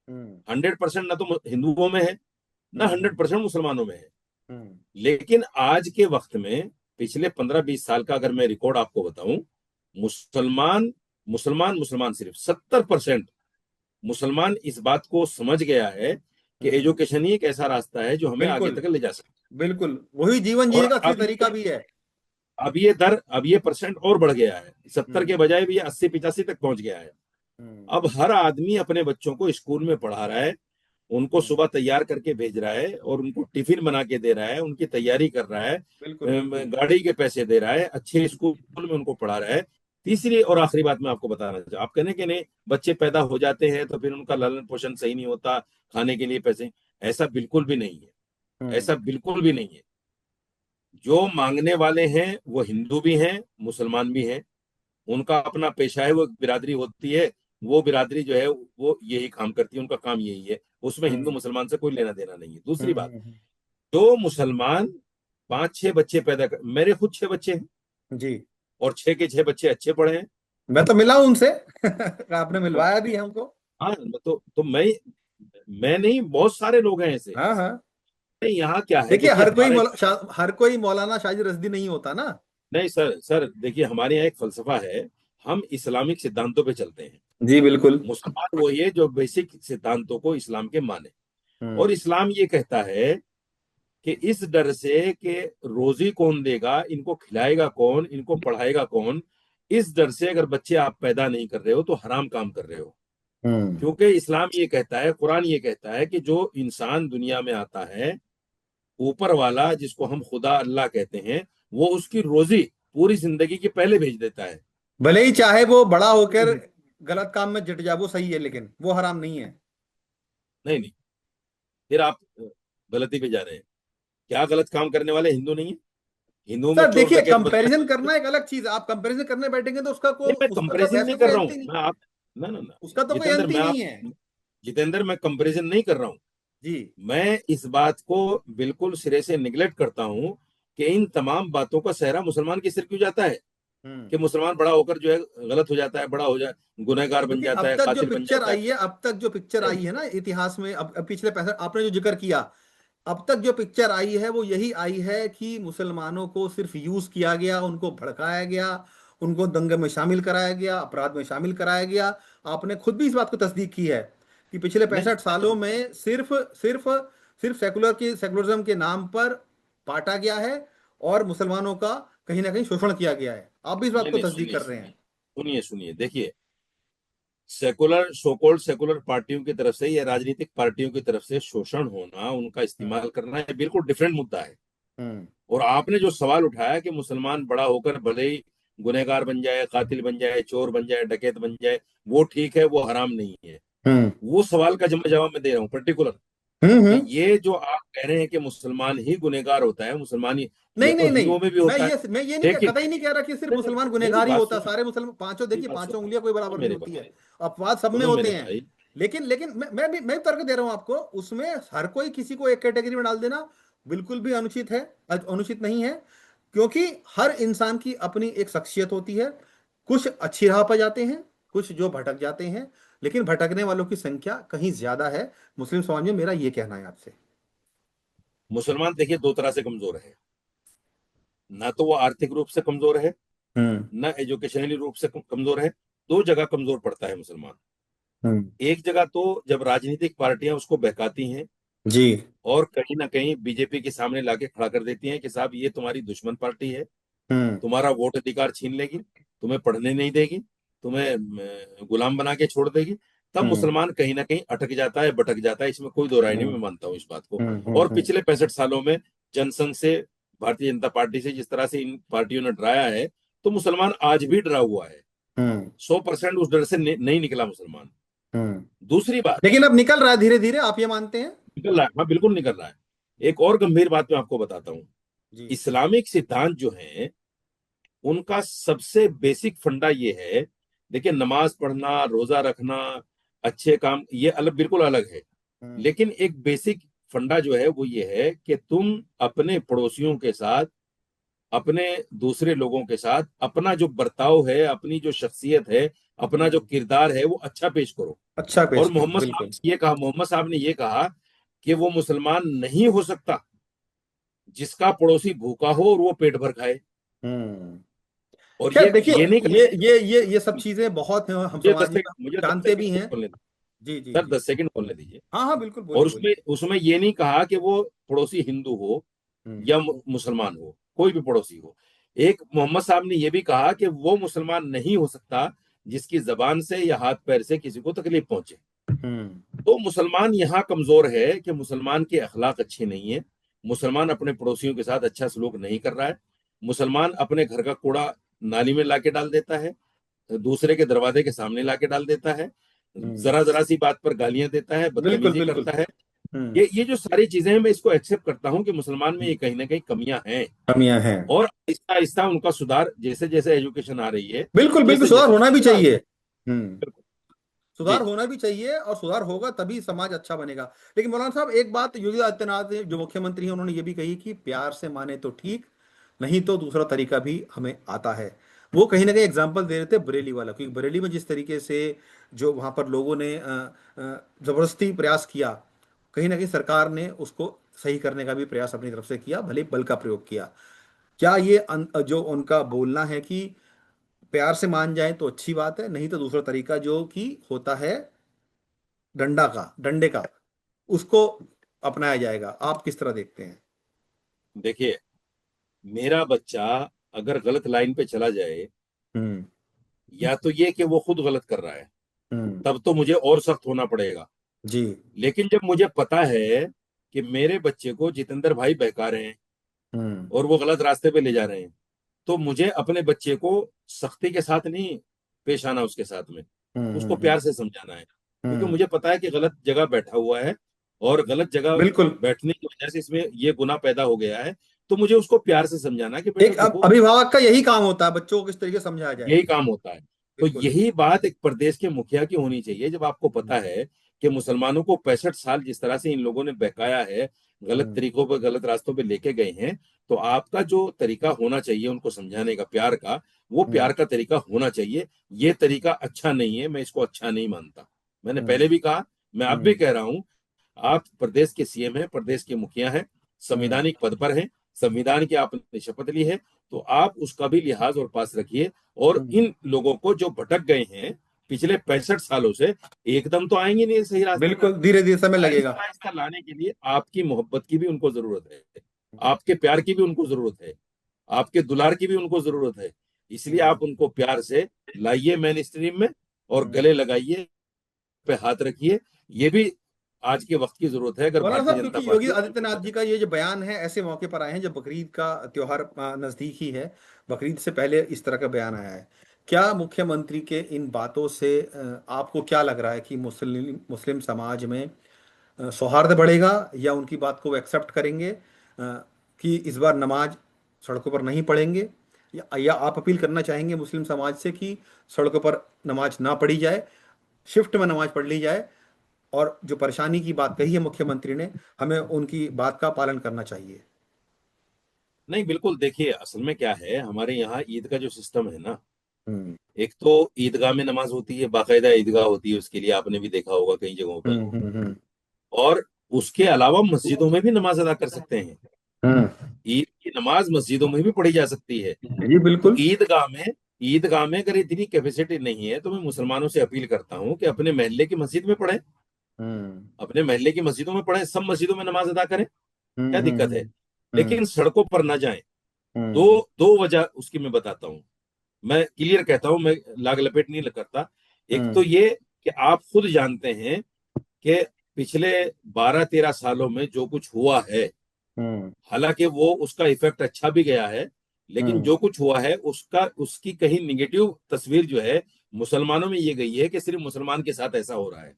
Speaker 3: हम्म।
Speaker 2: 100% ना तो हिंदुओं में है, ना
Speaker 3: हम्म।
Speaker 2: 100% मुसलमानों में है।
Speaker 3: हम्म।
Speaker 2: लेकिन आज के वक्त में पिछले 15-20 साल का अगर मैं रिकॉर्ड आपको बताऊं, मुसलमान मुसलमान मुसलमान सिर्फ 70% मुसलमान इस बात को समझ गया है कि
Speaker 3: हम्म।
Speaker 2: एजुकेशन ही एक ऐसा रास्ता है जो हमें आगे
Speaker 3: बिल्कुल।
Speaker 2: तक ले जा सकता
Speaker 3: बिल्कुल वही जीवन
Speaker 2: है।
Speaker 3: जीने
Speaker 2: और
Speaker 3: का असली तरीका भी है।
Speaker 2: अब ये परसेंट और बढ़ गया है, 70 के
Speaker 3: हम्म।
Speaker 2: बजाय भी ये 80-85 तक पहुंच गया है।
Speaker 3: हम्म।
Speaker 2: अब हर आदमी अपने बच्चों को स्कूल में पढ़ा रहा है, उनको
Speaker 3: हम्म।
Speaker 2: सुबह तैयार करके भेज रहा है और उनको टिफिन बना के दे रहा है, उनकी तैयारी कर रहा है,
Speaker 3: बिल्कुल। बिल्कुल।
Speaker 2: गाड़ी के पैसे दे रहा है, अच्छे स्कूल में उनको पढ़ा रहा है। तीसरी और आखिरी बात मैं आपको बताना चाहता हूं, आप कहने के नहीं बच्चे पैदा हो जाते हैं तो फिर उनका लालन पोषण सही नहीं होता, खाने के लिए पैसे, ऐसा बिल्कुल भी नहीं है।
Speaker 3: हम्म।
Speaker 2: ऐसा बिल्कुल भी नहीं है। जो मांगने वाले हैं वो हिंदू भी हैं, मुसलमान भी हैं। उनका अपना पेशा है, वो बिरादरी होती है, वो बिरादरी जो है वो यही काम करती है, उनका काम यही है। उसमें हिंदू
Speaker 3: हम्म।
Speaker 2: मुसलमान से कोई लेना देना नहीं है। दूसरी बात,
Speaker 3: हम्म।
Speaker 2: जो मुसलमान 5-6 बच्चे पैदा कर, मेरे खुद 6 बच्चे हैं
Speaker 3: जी।
Speaker 2: और 6 के 6 बच्चे अच्छे पढ़े हैं।
Speaker 3: मैं तो मिला हूं उनसे। आपने
Speaker 2: तो
Speaker 3: मिलवाया भी है हमको।
Speaker 2: हाँ, तो मैं नहीं, बहुत सारे लोग हैं ऐसे।
Speaker 3: हाँ हाँ।
Speaker 2: नहीं, यहाँ क्या है,
Speaker 3: देखिए,
Speaker 2: देखिए हमारे,
Speaker 3: हर कोई मौलाना शाहिद रजदी नहीं होता ना।
Speaker 2: नहीं सर, देखिए हमारे यहाँ एक फलसफा है, हम इस्लामिक सिद्धांतों पे चलते हैं।
Speaker 3: जी बिल्कुल।
Speaker 2: मुसलमान वही है जो बेसिक सिद्धांतों को इस्लाम के माने। और
Speaker 3: हम्म।
Speaker 2: इस्लाम ये कहता है कि इस डर से कि रोजी कौन देगा, इनको खिलाएगा कौन, इनको पढ़ाएगा कौन, इस डर से अगर बच्चे आप पैदा नहीं कर रहे हो तो हराम काम कर रहे हो।
Speaker 3: हम्म।
Speaker 2: क्योंकि इस्लाम ये कहता है, कुरान ये कहता है कि जो इंसान दुनिया में आता है, ऊपर वाला जिसको हम खुदा अल्लाह कहते हैं, वो उसकी रोजी पूरी जिंदगी के पहले भेज देता है।
Speaker 3: भले ही चाहे वो बड़ा होकर गलत काम में जुट जाए, वो सही है, लेकिन वो हराम नहीं है।
Speaker 2: नहीं नहीं, फिर आप गलती पे जा रहे हैं। क्या गलत काम करने वाले हिंदू नहीं है? हिंदुओं में
Speaker 3: सर
Speaker 2: चोर
Speaker 3: देखिए,
Speaker 2: डकैत
Speaker 3: कंपैरिजन करना एक अलग चीज है। आप कंपैरिजन करने बैठेंगे तो
Speaker 2: नहीं, मैं
Speaker 3: उसका तो
Speaker 2: कंपैरिजन नहीं
Speaker 3: वैसे
Speaker 2: कर
Speaker 3: कोई
Speaker 2: रहा
Speaker 3: अंत
Speaker 2: हूँ
Speaker 3: ही नहीं।
Speaker 2: मैं, आप, ना ना ना,
Speaker 3: उसका तो कोई
Speaker 2: जितेंद्र
Speaker 3: अंत ही
Speaker 2: मैं आप,
Speaker 3: नहीं है।
Speaker 2: जितेंद्र मैं कंपैरिजन नहीं कर रहा हूँ।
Speaker 3: जी।
Speaker 2: मैं इस बात को बिल्कुल सिरे से निगलेक्ट करता हूँ कि इन तमाम बातों का सेहरा मुसलमान के सिर क्यों जाता है,
Speaker 3: हम्म।
Speaker 2: कि मुसलमान बड़ा होकर जो है गलत हो जाता है, बड़ा हो जाए, गुनहगार बन
Speaker 3: देखिए,
Speaker 2: जाता है, कातिल बन जाता है।
Speaker 3: अब तक जो पिक्चर
Speaker 2: नहीं
Speaker 3: आई है ना इतिहास में, अब पिछले 65, आपने जो जिक्र किया, अब तक जो पिक्चर आई है वो यही आई है कि मुसलमानों को सिर्फ यूज किया गया, उनको भड़काया गया, उनको दंगे में शामिल कराया गया, अपराध में शामिल कराया गया। आपने खुद भी इस बात को तस्दीक की है कि पिछले
Speaker 2: नहीं
Speaker 3: 65 सालों में सिर्फ सिर्फ सिर्फ सेकुलरिज्म के नाम पर बांटा गया है और मुसलमानों का कहीं ना कहीं शोषण किया गया है। आप भी इस बात
Speaker 2: नहीं
Speaker 3: को
Speaker 2: नहीं,
Speaker 3: तस्दीक
Speaker 2: सुनिए
Speaker 3: कर रहे
Speaker 2: सुनिए
Speaker 3: हैं।
Speaker 2: सुनिए सुनिए, देखिए सेकुलर सोकॉल्ड सेकुलर पार्टियों की तरफ से या राजनीतिक पार्टियों की तरफ से शोषण होना, उनका इस्तेमाल करना, ये बिल्कुल डिफरेंट मुद्दा है।
Speaker 3: हम्म
Speaker 2: और आपने जो सवाल उठाया कि मुसलमान बड़ा होकर भले ही गुनहगार बन जाए, कातिल बन जाए, चोर बन जाए, डकैत बन जाए, वो ठीक है, वो हराम नहीं है,
Speaker 3: हम्म
Speaker 2: वो सवाल का जवाब मैं दे रहा हूँ पर्टिकुलर, कि
Speaker 3: हम्म।
Speaker 2: ये जो आप कह रहे हैं कि मुसलमान ही गुनहगार होता है, मुसलमान ही, ये
Speaker 3: नहीं
Speaker 2: तो
Speaker 3: नहीं नहीं,
Speaker 2: हिंदुओं में भी
Speaker 3: मैं
Speaker 2: होता है।
Speaker 3: ये नहीं
Speaker 2: लेकिन
Speaker 3: कतई नहीं कह रहा कि सिर्फ
Speaker 2: नहीं
Speaker 3: मुसलमान
Speaker 2: नहीं नहीं,
Speaker 3: गुनहगार ही
Speaker 2: बात
Speaker 3: होता है,
Speaker 2: सुनो,
Speaker 3: सारे मुसलमान पांचों,
Speaker 2: मेरी
Speaker 3: देखिए
Speaker 2: बात
Speaker 3: पांचों
Speaker 2: सुनो,
Speaker 3: उंगलियां कोई
Speaker 2: सुनो
Speaker 3: बराबर नहीं
Speaker 2: मेरे
Speaker 3: होती है,
Speaker 2: भाई,
Speaker 3: अपवाद सब में
Speaker 2: सुनो
Speaker 3: होते
Speaker 2: मेरे
Speaker 3: हैं।
Speaker 2: भाई।
Speaker 3: लेकिन मैं भी तर्क दे रहा हूं आपको, उसमें हर कोई किसी को एक कैटेगरी में डाल देना बिल्कुल भी अनुचित है, अनुचित नहीं है, क्योंकि हर इंसान की अपनी एक शख्सियत होती है। कुछ अच्छी राह पर जाते हैं, कुछ जो भटक जाते हैं, लेकिन भटकने वालों की संख्या कहीं ज्यादा है मुस्लिम समाज में, मेरा ये कहना है आपसे।
Speaker 2: मुसलमान देखिए दो तरह से कमजोर है, ना तो वो आर्थिक रूप से कमजोर है,
Speaker 3: हम्म
Speaker 2: ना एजुकेशनली रूप से कमजोर है। दो जगह कमजोर पड़ता है मुसलमान।
Speaker 3: हम्म।
Speaker 2: एक जगह तो जब राजनीतिक पार्टियां उसको बहकाती हैं
Speaker 3: जी।
Speaker 2: और कहीं ना कहीं बीजेपी के सामने लाके खड़ा कर देती हैं कि साहब ये तुम्हारी दुश्मन पार्टी है,
Speaker 3: हम्म
Speaker 2: तुम्हारा वोट अधिकार छीन लेगी, तुम्हें पढ़ने नहीं देगी, तुम्हें गुलाम बना के छोड़ देगी, तब
Speaker 3: हम्म
Speaker 2: मुसलमान कहीं ना कहीं अटक जाता है, भटक जाता है, इसमें कोई दो राय नहीं, मैं मानता हूँ इस बात को। और
Speaker 3: हम्म।
Speaker 2: पिछले 65 सालों में जनसंघ से, भारतीय जनता पार्टी से जिस तरह से इन पार्टियों ने डराया है, तो मुसलमान आज भी डरा हुआ है।
Speaker 3: हम्म
Speaker 2: 100% उस डर से नहीं निकला मुसलमान।
Speaker 3: हम्म।
Speaker 2: दूसरी बात,
Speaker 3: लेकिन अब निकल रहा है धीरे धीरे, आप ये मानते हैं?
Speaker 2: निकल रहा है, हाँ बिल्कुल निकल रहा है। एक और गंभीर बात मैं आपको बताता हूँ।
Speaker 3: जी।
Speaker 2: इस्लामिक सिद्धांत जो है, उनका सबसे बेसिक फंडा ये है, देखिए नमाज पढ़ना, रोजा रखना, अच्छे काम, ये अलग, बिल्कुल अलग है।
Speaker 3: हम्म
Speaker 2: लेकिन एक बेसिक फंडा जो है वो ये है कि तुम अपने पड़ोसियों के साथ, अपने दूसरे लोगों के साथ अपना जो बर्ताव है, अपनी जो शख्सियत है, अपना जो
Speaker 3: हम्म।
Speaker 2: किरदार है, वो अच्छा पेश करो।
Speaker 3: अच्छा पेश
Speaker 2: और
Speaker 3: करो, बिल्कुल।
Speaker 2: मोहम्मद साहब ने ये कहा कि वो मुसलमान नहीं हो सकता जिसका पड़ोसी भूखा हो और वो पेट भर खाए।
Speaker 3: हम्म।
Speaker 2: और
Speaker 3: खैर देखिए,
Speaker 2: ये नहीं
Speaker 3: ये सब चीजें बहुत हैं, हम समाज में
Speaker 2: मुझे दस
Speaker 3: जानते भी
Speaker 2: सेकंड
Speaker 3: हैं।
Speaker 2: बोलने दीजिए।
Speaker 3: जी जी
Speaker 2: सर
Speaker 3: जी।
Speaker 2: 10 सेकंड बोलने दीजिए।
Speaker 3: हाँ हाँ, बिल्कुल,
Speaker 2: और
Speaker 3: बोलिए बोलिए।
Speaker 2: उसमें उसमें ये नहीं कहा कि वो पड़ोसी हिंदू हो
Speaker 3: हम्म
Speaker 2: या मुसलमान हो, कोई भी पड़ोसी हो। एक मोहम्मद साहब ने यह भी कहा कि वो मुसलमान नहीं हो सकता जिसकी जबान से या हाथ पैर से किसी को तकलीफ पहुंचे।
Speaker 3: हम्म
Speaker 2: तो मुसलमान यहाँ कमजोर है कि मुसलमान के अखलाक अच्छे नहीं है, मुसलमान अपने पड़ोसियों के साथ अच्छा सलूक नहीं कर रहा है, मुसलमान अपने घर का कूड़ा नाली में लाके डाल देता है, दूसरे के दरवाजे के सामने लाके डाल देता है,
Speaker 3: हम्म।
Speaker 2: जरा जरा सी बात पर गालियां देता है,
Speaker 3: बिल्कुल
Speaker 2: बदतमीजी
Speaker 3: बिल्कुल।
Speaker 2: करता है।
Speaker 3: हम्म।
Speaker 2: ये जो सारी चीजें हैं, मैं इसको एक्सेप्ट करता हूं कि मुसलमान में ये कहीं ना कहीं कमियां हैं।
Speaker 3: कमियां हैं।
Speaker 2: और आहिस्ता आहिस्ता उनका सुधार, जैसे जैसे एजुकेशन आ रही है,
Speaker 3: बिल्कुल बिल्कुल,
Speaker 2: जैसे
Speaker 3: सुधार
Speaker 2: जैसे
Speaker 3: होना भी
Speaker 2: सुधार,
Speaker 3: चाहिए। हम्म।
Speaker 2: जी
Speaker 3: सुधार होना भी चाहिए, और सुधार होगा तभी समाज अच्छा बनेगा। लेकिन मौलाना साहब, एक बात योगी आदित्यनाथ जो मुख्यमंत्री हैं, उन्होंने ये भी कही कि प्यार से माने तो ठीक, नहीं तो दूसरा तरीका भी हमें आता है। वो कहीं ना कहीं एग्जाम्पल दे रहे थे बरेली वाला, क्योंकि बरेली में जिस तरीके से जो वहां पर लोगों ने जबरदस्ती प्रयास किया, कहीं ना कहीं सरकार ने उसको सही करने का भी प्रयास अपनी तरफ से किया, भले बल का प्रयोग किया। क्या ये जो उनका बोलना है कि प्यार से मान जाए तो अच्छी बात है, नहीं तो दूसरा तरीका जो कि होता है डंडे का, उसको अपनाया जाएगा, आप किस तरह देखते हैं?
Speaker 2: देखिए, मेरा बच्चा अगर गलत लाइन पे चला जाए,
Speaker 3: हम्म
Speaker 2: या तो ये कि वो खुद गलत कर रहा है,
Speaker 3: हम्म।
Speaker 2: तब तो मुझे और सख्त होना पड़ेगा।
Speaker 3: जी।
Speaker 2: लेकिन जब मुझे पता है कि मेरे बच्चे को जितेंद्र भाई बहका रहे हैं
Speaker 3: हम्म
Speaker 2: और वो गलत रास्ते पे ले जा रहे हैं, तो मुझे अपने बच्चे को सख्ती के साथ नहीं पेश आना, उसके साथ में उसको
Speaker 3: हम्म।
Speaker 2: प्यार से समझाना है, क्योंकि
Speaker 3: हम्म।
Speaker 2: मुझे पता है कि गलत जगह बैठा हुआ है और गलत जगह
Speaker 3: बिल्कुल।
Speaker 2: बैठने की वजह से इसमें ये गुनाह पैदा हो गया है। तो मुझे उसको प्यार से समझाना है कि बेटा
Speaker 3: एक
Speaker 2: देखो,
Speaker 3: अभिभावक का यही काम होता है, बच्चों को किस तरीके से समझाया जाए।
Speaker 2: यही काम होता है। तो
Speaker 3: बिल्कुल।
Speaker 2: यही बात एक प्रदेश के मुखिया की होनी चाहिए, जब आपको पता है कि मुसलमानों को 65 साल जिस तरह से इन लोगों ने बहकाया है, गलत
Speaker 3: हम्म
Speaker 2: तरीकों पर, गलत रास्तों पे लेके गए हैं, तो आपका जो तरीका होना चाहिए उनको समझाने का, प्यार का, वो
Speaker 3: हम्म
Speaker 2: प्यार का तरीका होना चाहिए। ये तरीका अच्छा नहीं है, मैं इसको अच्छा नहीं मानता। मैंने पहले
Speaker 3: हम्म
Speaker 2: भी कहा, मैं अब भी
Speaker 3: हम्म
Speaker 2: कह रहा हूं, आप प्रदेश के सीएम हैं, प्रदेश के मुखिया हैं,
Speaker 3: हम्म
Speaker 2: संविधानिक पद पर हैं, संविधान की आपने शपथ ली है, तो आप उसका भी लिहाज और पास रखिए। और
Speaker 3: हम्म।
Speaker 2: इन लोगों को जो भटक गए हैं पिछले 65 सालों से, एकदम तो आएंगे नहीं सही रास्ते में।
Speaker 3: बिल्कुल, धीरे धीरे समय लगेगा।
Speaker 2: आहिस्ता आहिस्ता लाने के लिए आपकी मोहब्बत की भी उनको जरूरत है, आपके प्यार की भी उनको जरूरत है, आपके दुलार की भी उनको जरूरत है। इसलिए
Speaker 3: हम्म
Speaker 2: आप उनको प्यार से लाइए मेन स्ट्रीम में, और गले लगाइए, पे हाथ रखिए। ये भी आज के वक्त की जरूरत है अगर
Speaker 3: मौलाना
Speaker 2: भारतीय
Speaker 3: साहब,
Speaker 2: जनता
Speaker 3: क्योंकि योगी
Speaker 2: पार्टी।
Speaker 3: आदित्यनाथ जी का ये जो बयान है ऐसे मौके पर आए हैं जब बकरीद का त्योहार नजदीक ही है। बकरीद से पहले इस तरह का बयान आया है। क्या मुख्यमंत्री के इन बातों से आपको क्या लग रहा है कि मुस्लिम समाज में सौहार्द बढ़ेगा, या उनकी बात को वो एक्सेप्ट करेंगे कि इस बार नमाज सड़कों पर नहीं पढ़ेंगे, या आप अपील करना चाहेंगे मुस्लिम समाज से कि सड़कों पर नमाज ना पढ़ी जाए, शिफ्ट में नमाज पढ़ ली जाए, और जो परेशानी की बात कही है मुख्यमंत्री ने, हमें उनकी बात का पालन करना चाहिए?
Speaker 2: नहीं, बिल्कुल, देखिए असल में क्या है, हमारे यहाँ ईद का जो सिस्टम है ना,
Speaker 3: हम्म
Speaker 2: एक तो ईदगाह में नमाज होती है, बाकायदा ईदगाह होती है, उसके लिए आपने भी देखा होगा कई जगहों पर।
Speaker 3: हम्म।
Speaker 2: और उसके अलावा मस्जिदों में भी नमाज अदा कर सकते हैं।
Speaker 3: हम्म।
Speaker 2: ईद की नमाज मस्जिदों में भी पढ़ी जा सकती है।
Speaker 3: जी
Speaker 2: तो
Speaker 3: बिल्कुल।
Speaker 2: ईदगाह में अगर इतनी कैपेसिटी नहीं है तो मैं मुसलमानों से अपील करता हूँ कि अपने मोहल्ले की मस्जिद में पढ़ें,
Speaker 3: हम्म
Speaker 2: अपने मोहल्ले की मस्जिदों में पढ़ें, सब मस्जिदों में नमाज अदा करें। क्या दिक्कत है?
Speaker 3: हम्म
Speaker 2: लेकिन सड़कों पर ना जाएं। दो
Speaker 3: हम्म
Speaker 2: दो वजह उसकी मैं बताता हूँ। मैं क्लियर कहता हूँ, मैं लाग लपेट नहीं करता। एक तो
Speaker 3: हम्म
Speaker 2: ये कि आप खुद जानते हैं कि पिछले 12-13 सालों में जो कुछ हुआ है,
Speaker 3: हम्म
Speaker 2: हालांकि वो उसका इफेक्ट अच्छा भी गया है, लेकिन
Speaker 3: हम्म
Speaker 2: जो कुछ हुआ है उसका उसकी कहीं निगेटिव तस्वीर जो है मुसलमानों में ये गई है कि सिर्फ मुसलमान के साथ ऐसा हो रहा है।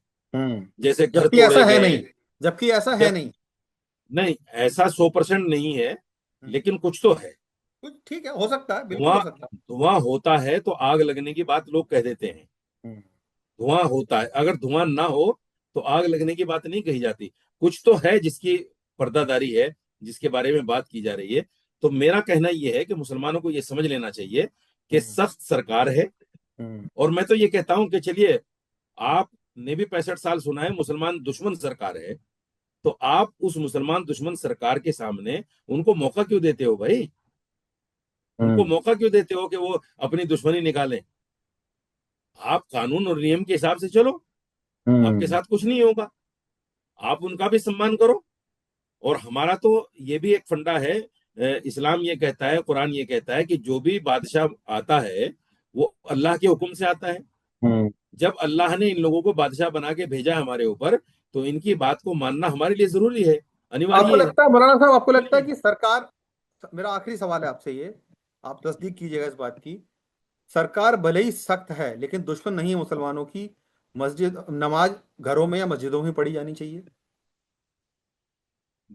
Speaker 2: जैसे घर
Speaker 3: जबकि ऐसा
Speaker 2: तोड़े
Speaker 3: है
Speaker 2: गए।
Speaker 3: नहीं। जबकि ऐसा है
Speaker 2: जब
Speaker 3: नहीं।
Speaker 2: नहीं, ऐसा 100% नहीं है,
Speaker 3: हम्म,
Speaker 2: लेकिन कुछ तो है।
Speaker 3: कुछ ठीक है, हो सकता है, बिल्कुल
Speaker 2: धुआं
Speaker 3: हो सकता
Speaker 2: धुआं होता है तो आग लगने की बात लोग कह देते हैं।
Speaker 3: है।
Speaker 2: धुआं होता है, अगर धुआं ना हो तो आग लगने की बात नहीं कही जाती। कुछ तो है जिसकी पर्दादारी है, जिसके बारे में बात की जा रही है। तो मेरा कहना यह है कि मुसलमानों को यह समझ लेना चाहिए कि
Speaker 3: हम्म
Speaker 2: सख्त सरकार है।
Speaker 3: हम्म
Speaker 2: और मैं तो ये कहता हूं कि चलिए, आपने भी 65 साल सुना है मुसलमान दुश्मन सरकार है, तो आप उस मुसलमान दुश्मन सरकार के सामने उनको मौका क्यों देते हो भाई? उनको
Speaker 3: हम्म
Speaker 2: मौका क्यों देते हो कि वो अपनी दुश्मनी निकालें? आप कानून और नियम के हिसाब से चलो, आपके
Speaker 3: हम्म
Speaker 2: साथ कुछ नहीं होगा। आप उनका भी सम्मान करो। और हमारा तो ये भी एक फंडा है, इस्लाम ये कहता है, कुरान ये कहता है कि जो भी बादशाह आता है वो अल्लाह के हुक्म से आता है।
Speaker 3: हम्म।
Speaker 2: जब अल्लाह ने इन लोगों को बादशाह बना के भेजा है हमारे ऊपर, तो इनकी बात को मानना हमारे लिए जरूरी है,
Speaker 3: आपको
Speaker 2: अनिवार्य है।
Speaker 3: लगता है मौलाना साहब, आपको लगता है
Speaker 2: बोलिए।
Speaker 3: कि सरकार, मेरा आखिरी सवाल है आपसे ये, आप तस्दीक कीजिएगा इस बात की, सरकार भले ही सख्त है लेकिन दुश्मन नहीं है मुसलमानों की, मस्जिद नमाज घरों में या मस्जिदों में पढ़ी जानी चाहिए?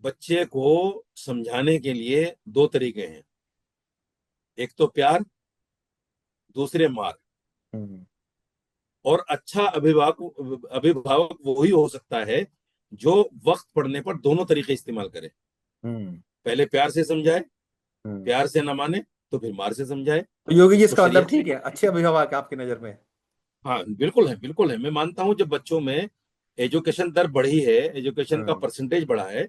Speaker 2: बच्चे को समझाने के लिए दो तरीके हैं, एक तो प्यार, दूसरे मार।
Speaker 3: हम्म
Speaker 2: और अच्छा अभिभावक अभिभावक वही हो सकता है जो वक्त पड़ने पर दोनों तरीके इस्तेमाल करे।
Speaker 3: हम्म
Speaker 2: पहले प्यार से समझाए,
Speaker 3: हम्म।
Speaker 2: प्यार से ना माने तो फिर मार से समझाए।
Speaker 3: तो योगी जी,
Speaker 2: तो
Speaker 3: इसका मतलब
Speaker 2: शरीयत
Speaker 3: ठीक है, अच्छे अभिभावक है आपकी नजर में?
Speaker 2: हाँ, बिल्कुल है, बिल्कुल है। मैं मानता हूं जब बच्चों में एजुकेशन दर बढ़ी है, एजुकेशन का
Speaker 3: हाँ।
Speaker 2: परसेंटेज बढ़ा है,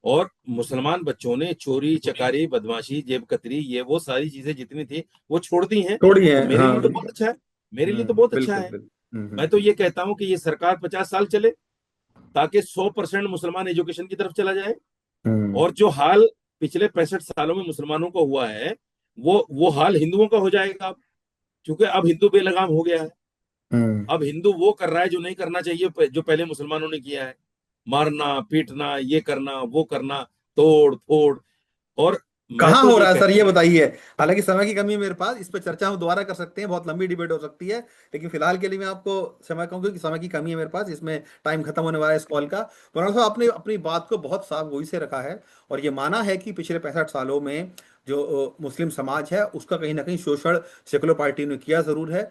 Speaker 2: और मुसलमान बच्चों ने चोरी चकारी बदमाशी जेब कतरी ये वो सारी चीजें जितनी थी वो छोड़ दी हैं,
Speaker 3: थोड़ी है,
Speaker 2: तो मेरे
Speaker 3: हाँ।
Speaker 2: लिए तो बहुत अच्छा है। मेरे लिए तो बहुत अच्छा
Speaker 3: बिल्कुल
Speaker 2: है।
Speaker 3: बिल्कुल।
Speaker 2: मैं तो ये कहता हूं कि ये सरकार 50 साल चले, ताकि 100% मुसलमान एजुकेशन की तरफ चला जाए।
Speaker 3: हम्म
Speaker 2: और जो हाल पिछले 65 सालों में मुसलमानों को हुआ है, वो हाल हिंदुओं का हो जाएगा अब। क्योंकि अब हिंदू बेलगाम हो गया है।
Speaker 3: हम्म।
Speaker 2: अब हिंदू वो कर रहा है जो नहीं करना चाहिए, जो पहले मुसलमानों ने किया है। मारना पीटना, ये करना वो करना, तोड़ फोड़। और मैं
Speaker 3: कहाँ
Speaker 2: तो
Speaker 3: हो
Speaker 2: ये
Speaker 3: रहा है सर,
Speaker 2: कहता
Speaker 3: ये
Speaker 2: हूँ।
Speaker 3: बताइए। हालांकि समय की कमी है मेरे पास, इस पर चर्चा हम दोबारा कर सकते हैं, बहुत लंबी डिबेट हो सकती है, लेकिन फिलहाल के लिए मैं आपको समय कहूंगा कि समय की कमी है मेरे पास, इसमें टाइम खत्म होने वाला है इस कॉल का। मौलाना साहब, आपने अपनी बात को बहुत साफ गोई से रखा है, और ये माना है कि पिछले 65 सालों में जो मुस्लिम समाज है उसका कहीं ना कहीं शोषण सेकुलर पार्टी ने किया जरूर है।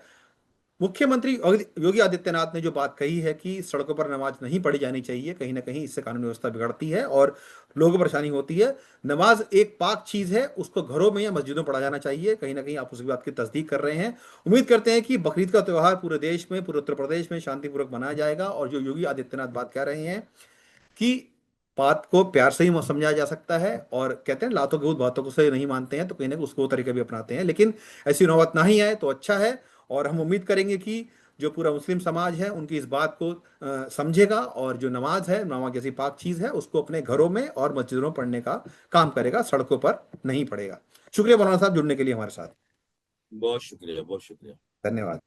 Speaker 3: मुख्यमंत्री योगी आदित्यनाथ ने जो बात कही है कि सड़कों पर नमाज नहीं पढ़ी जानी चाहिए, कहीं ना कहीं इससे कानून व्यवस्था बिगड़ती है और लोगों को परेशानी होती है। नमाज एक पाक चीज है, उसको घरों में या मस्जिदों में पढ़ा जाना चाहिए, कहीं ना कहीं आप उस बात की तस्दीक कर रहे हैं। उम्मीद करते हैं कि बकरीद का त्यौहार पूरे देश में, पूरे उत्तर प्रदेश में शांतिपूर्वक मनाया जाएगा, और जो योगी आदित्यनाथ बात कह रहे हैं कि बात को प्यार से ही समझाया जा सकता है, और कहते हैं लातों के भूत बातों को से नहीं मानते हैं, तो कहीं ना कहीं उसको वो तरीके भी अपनाते हैं, लेकिन ऐसी नौबत ना ही आए तो अच्छा है। और हम उम्मीद करेंगे कि जो पूरा मुस्लिम समाज है उनकी इस बात को समझेगा, और जो नमाज है, नमाज जैसी पाक चीज है, उसको अपने घरों में और मस्जिदों में पढ़ने का काम करेगा, सड़कों पर नहीं पड़ेगा। शुक्रिया मौलाना साहब जुड़ने के लिए हमारे साथ।
Speaker 2: बहुत शुक्रिया, बहुत शुक्रिया।
Speaker 3: धन्यवाद।